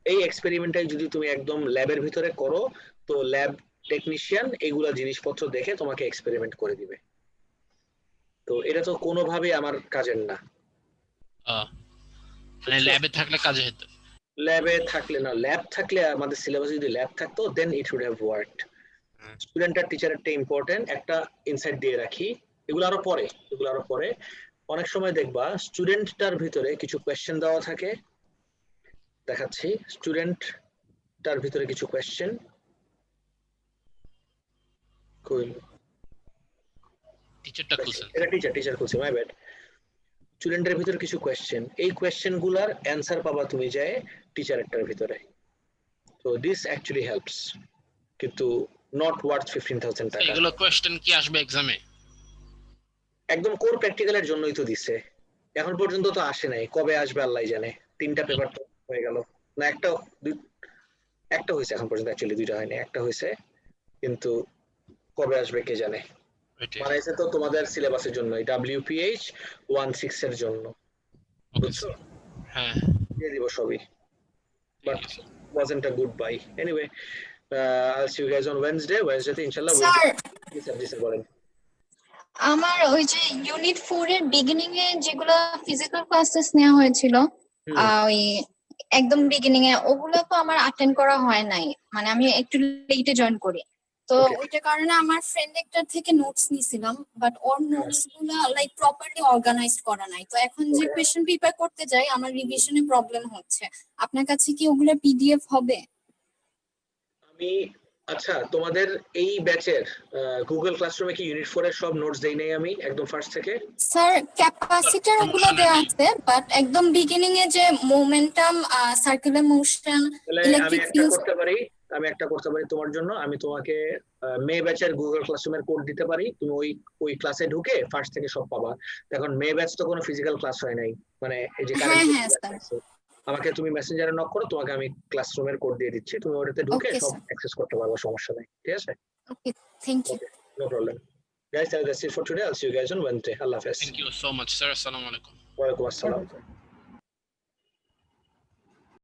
এই এক্সপেরিমেন্টটাই যদি তুমি একদম ল্যাবের ভিতরে করো, তো ল্যাব টেকনিশিয়ান এগুলা জিনিসপত্র দেখে তোমাকে এক্সপেরিমেন্ট করে দিবে। তো এটা তো কোনোভাবে আমার কাজের না। মানে ল্যাবে থাকলে কাজে হতো। ল্যাবে থাকলে না, ল্যাব থাকলে আমাদের সিলেবাসে যদি ল্যাব থাকতো then it would have worked. Student আর টিচার একটা ইম্পর্টেন্ট, একটা ইনসাইট দিয়ে রাখি, এগুলো আরো পরে, এগুলো আরো পরে। অনেক সময় দেখবা স্টুডেন্টটার ভিতরে কিছু কোয়েশ্চেন দেওয়া থাকে, দেখাচ্ছি। স্টুডেন্টটার ভিতরে কিছু কোয়েশ্চেন, কই টিচারটা খুলছেন। এটা টিচার খুলছে, মাই ব্যাড। স্টুডেন্টের ভিতরে কিছু কোয়েশ্চেন, এই কোয়েশ্চেন গুলার অ্যান্সার পাবা তুমি যায় টিচারেরটার ভিতরে। তো দিস অ্যাকচুয়ালি হেল্পস, কিন্তু নট ওয়ার্থ 15,000 টাকা। এগুলো কোশ্চেন কি আসবে এক্সামে? একদম কোর প্র্যাকটিক্যালের জন্যই তো দিছে, এখন পর্যন্ত তো আসে নাই, কবে আসবে আল্লাহ জানে। 3টা পেপার তো হয়ে গেল না, একটা হয়েছে এখন পর্যন্ত, অ্যাকচুয়ালি 2টা হয়নি, একটা হয়েছে, কিন্তু কবে আসবে কে জানে। ওইটাই। বানাইছে তো তোমাদের সিলেবাসের জন্য, WPH 16 এর জন্য, Okay, বুঝছো? sir. হ্যাঁ, দিয়ে দিব সবই, thank but you, sir. wasn't a good buy. Anyway, I'll see you guys on Wednesday তে ইনশাআল্লাহ। স্যার জি স্যার বলেন। আমার ওই যে ইউনিট 4 এর বিগিনিং এ যেগুলো ফিজিক্যাল ক্লাসেস নেওয়া হয়েছিল হুম। ওই একদম বিগিনিং এ, ওগুলো তো আমার অ্যাটেন্ড করা হয় নাই, মানে আমি একটু লেটে জয়েন করি, তো Okay. ওইটার কারণে আমার ফ্রেন্ড একটার থেকে নোটস নিছিলাম, বাট ওর নোটস গুলো লাইক প্রপারলি অর্গানাইজড করা নাই, তো এখন যে Okay. কোয়েশ্চেন প্রিপেয়ার করতে যাই আমার রিভিশনে প্রবলেম হচ্ছে। আপনার কাছে কি ওগুলো পিডিএফ হবে? আচ্ছা, তোমাদের এই ব্যাচের গুগল ক্লাসরুমে কি ইউনিট 4 এর সব নোটস দেই নাই আমি একদম ফার্স্ট থেকে? স্যার ক্যাপাসিটার ওগুলো দেওয়া আছে, বাট একদম বিগিনিং এ যে মোমেন্টাম, সার্কুলার মোশন, তাহলে আমি ইলেকট্রিক একটা ফিল্ড। করতে পারি তোমার জন্য, আমি তোমাকে মে ব্যাচের গুগল ক্লাসরুমের কোড দিতে পারি, তুমি ওই ক্লাসে ঢুকে ফার্স্ট থেকে সব পাবা। এখন মে ব্যাচ তো কোনো ফিজিক্যাল ক্লাস হয় নাই, মানে এই যে হ্যাঁ কারেন্ট হ্যাঁ স্যার, আমাকে তুমি মেসেঞ্জারে নক করো, তোমাকে আমি ক্লাসরুমের কোড দিয়ে দিচ্ছি, তুমি ওটাতে ঢুকে Okay, সব sir. অ্যাক্সেস করতে পারবে, সমস্যা নেই, ঠিক আছে? Okay, thank you. No problem. Guys, that's it for today. I'll see you guys on Wednesday. Allah Hafiz. Thank you so much, sir. Assalamu alaikum. Wa alaikum assalam. Sir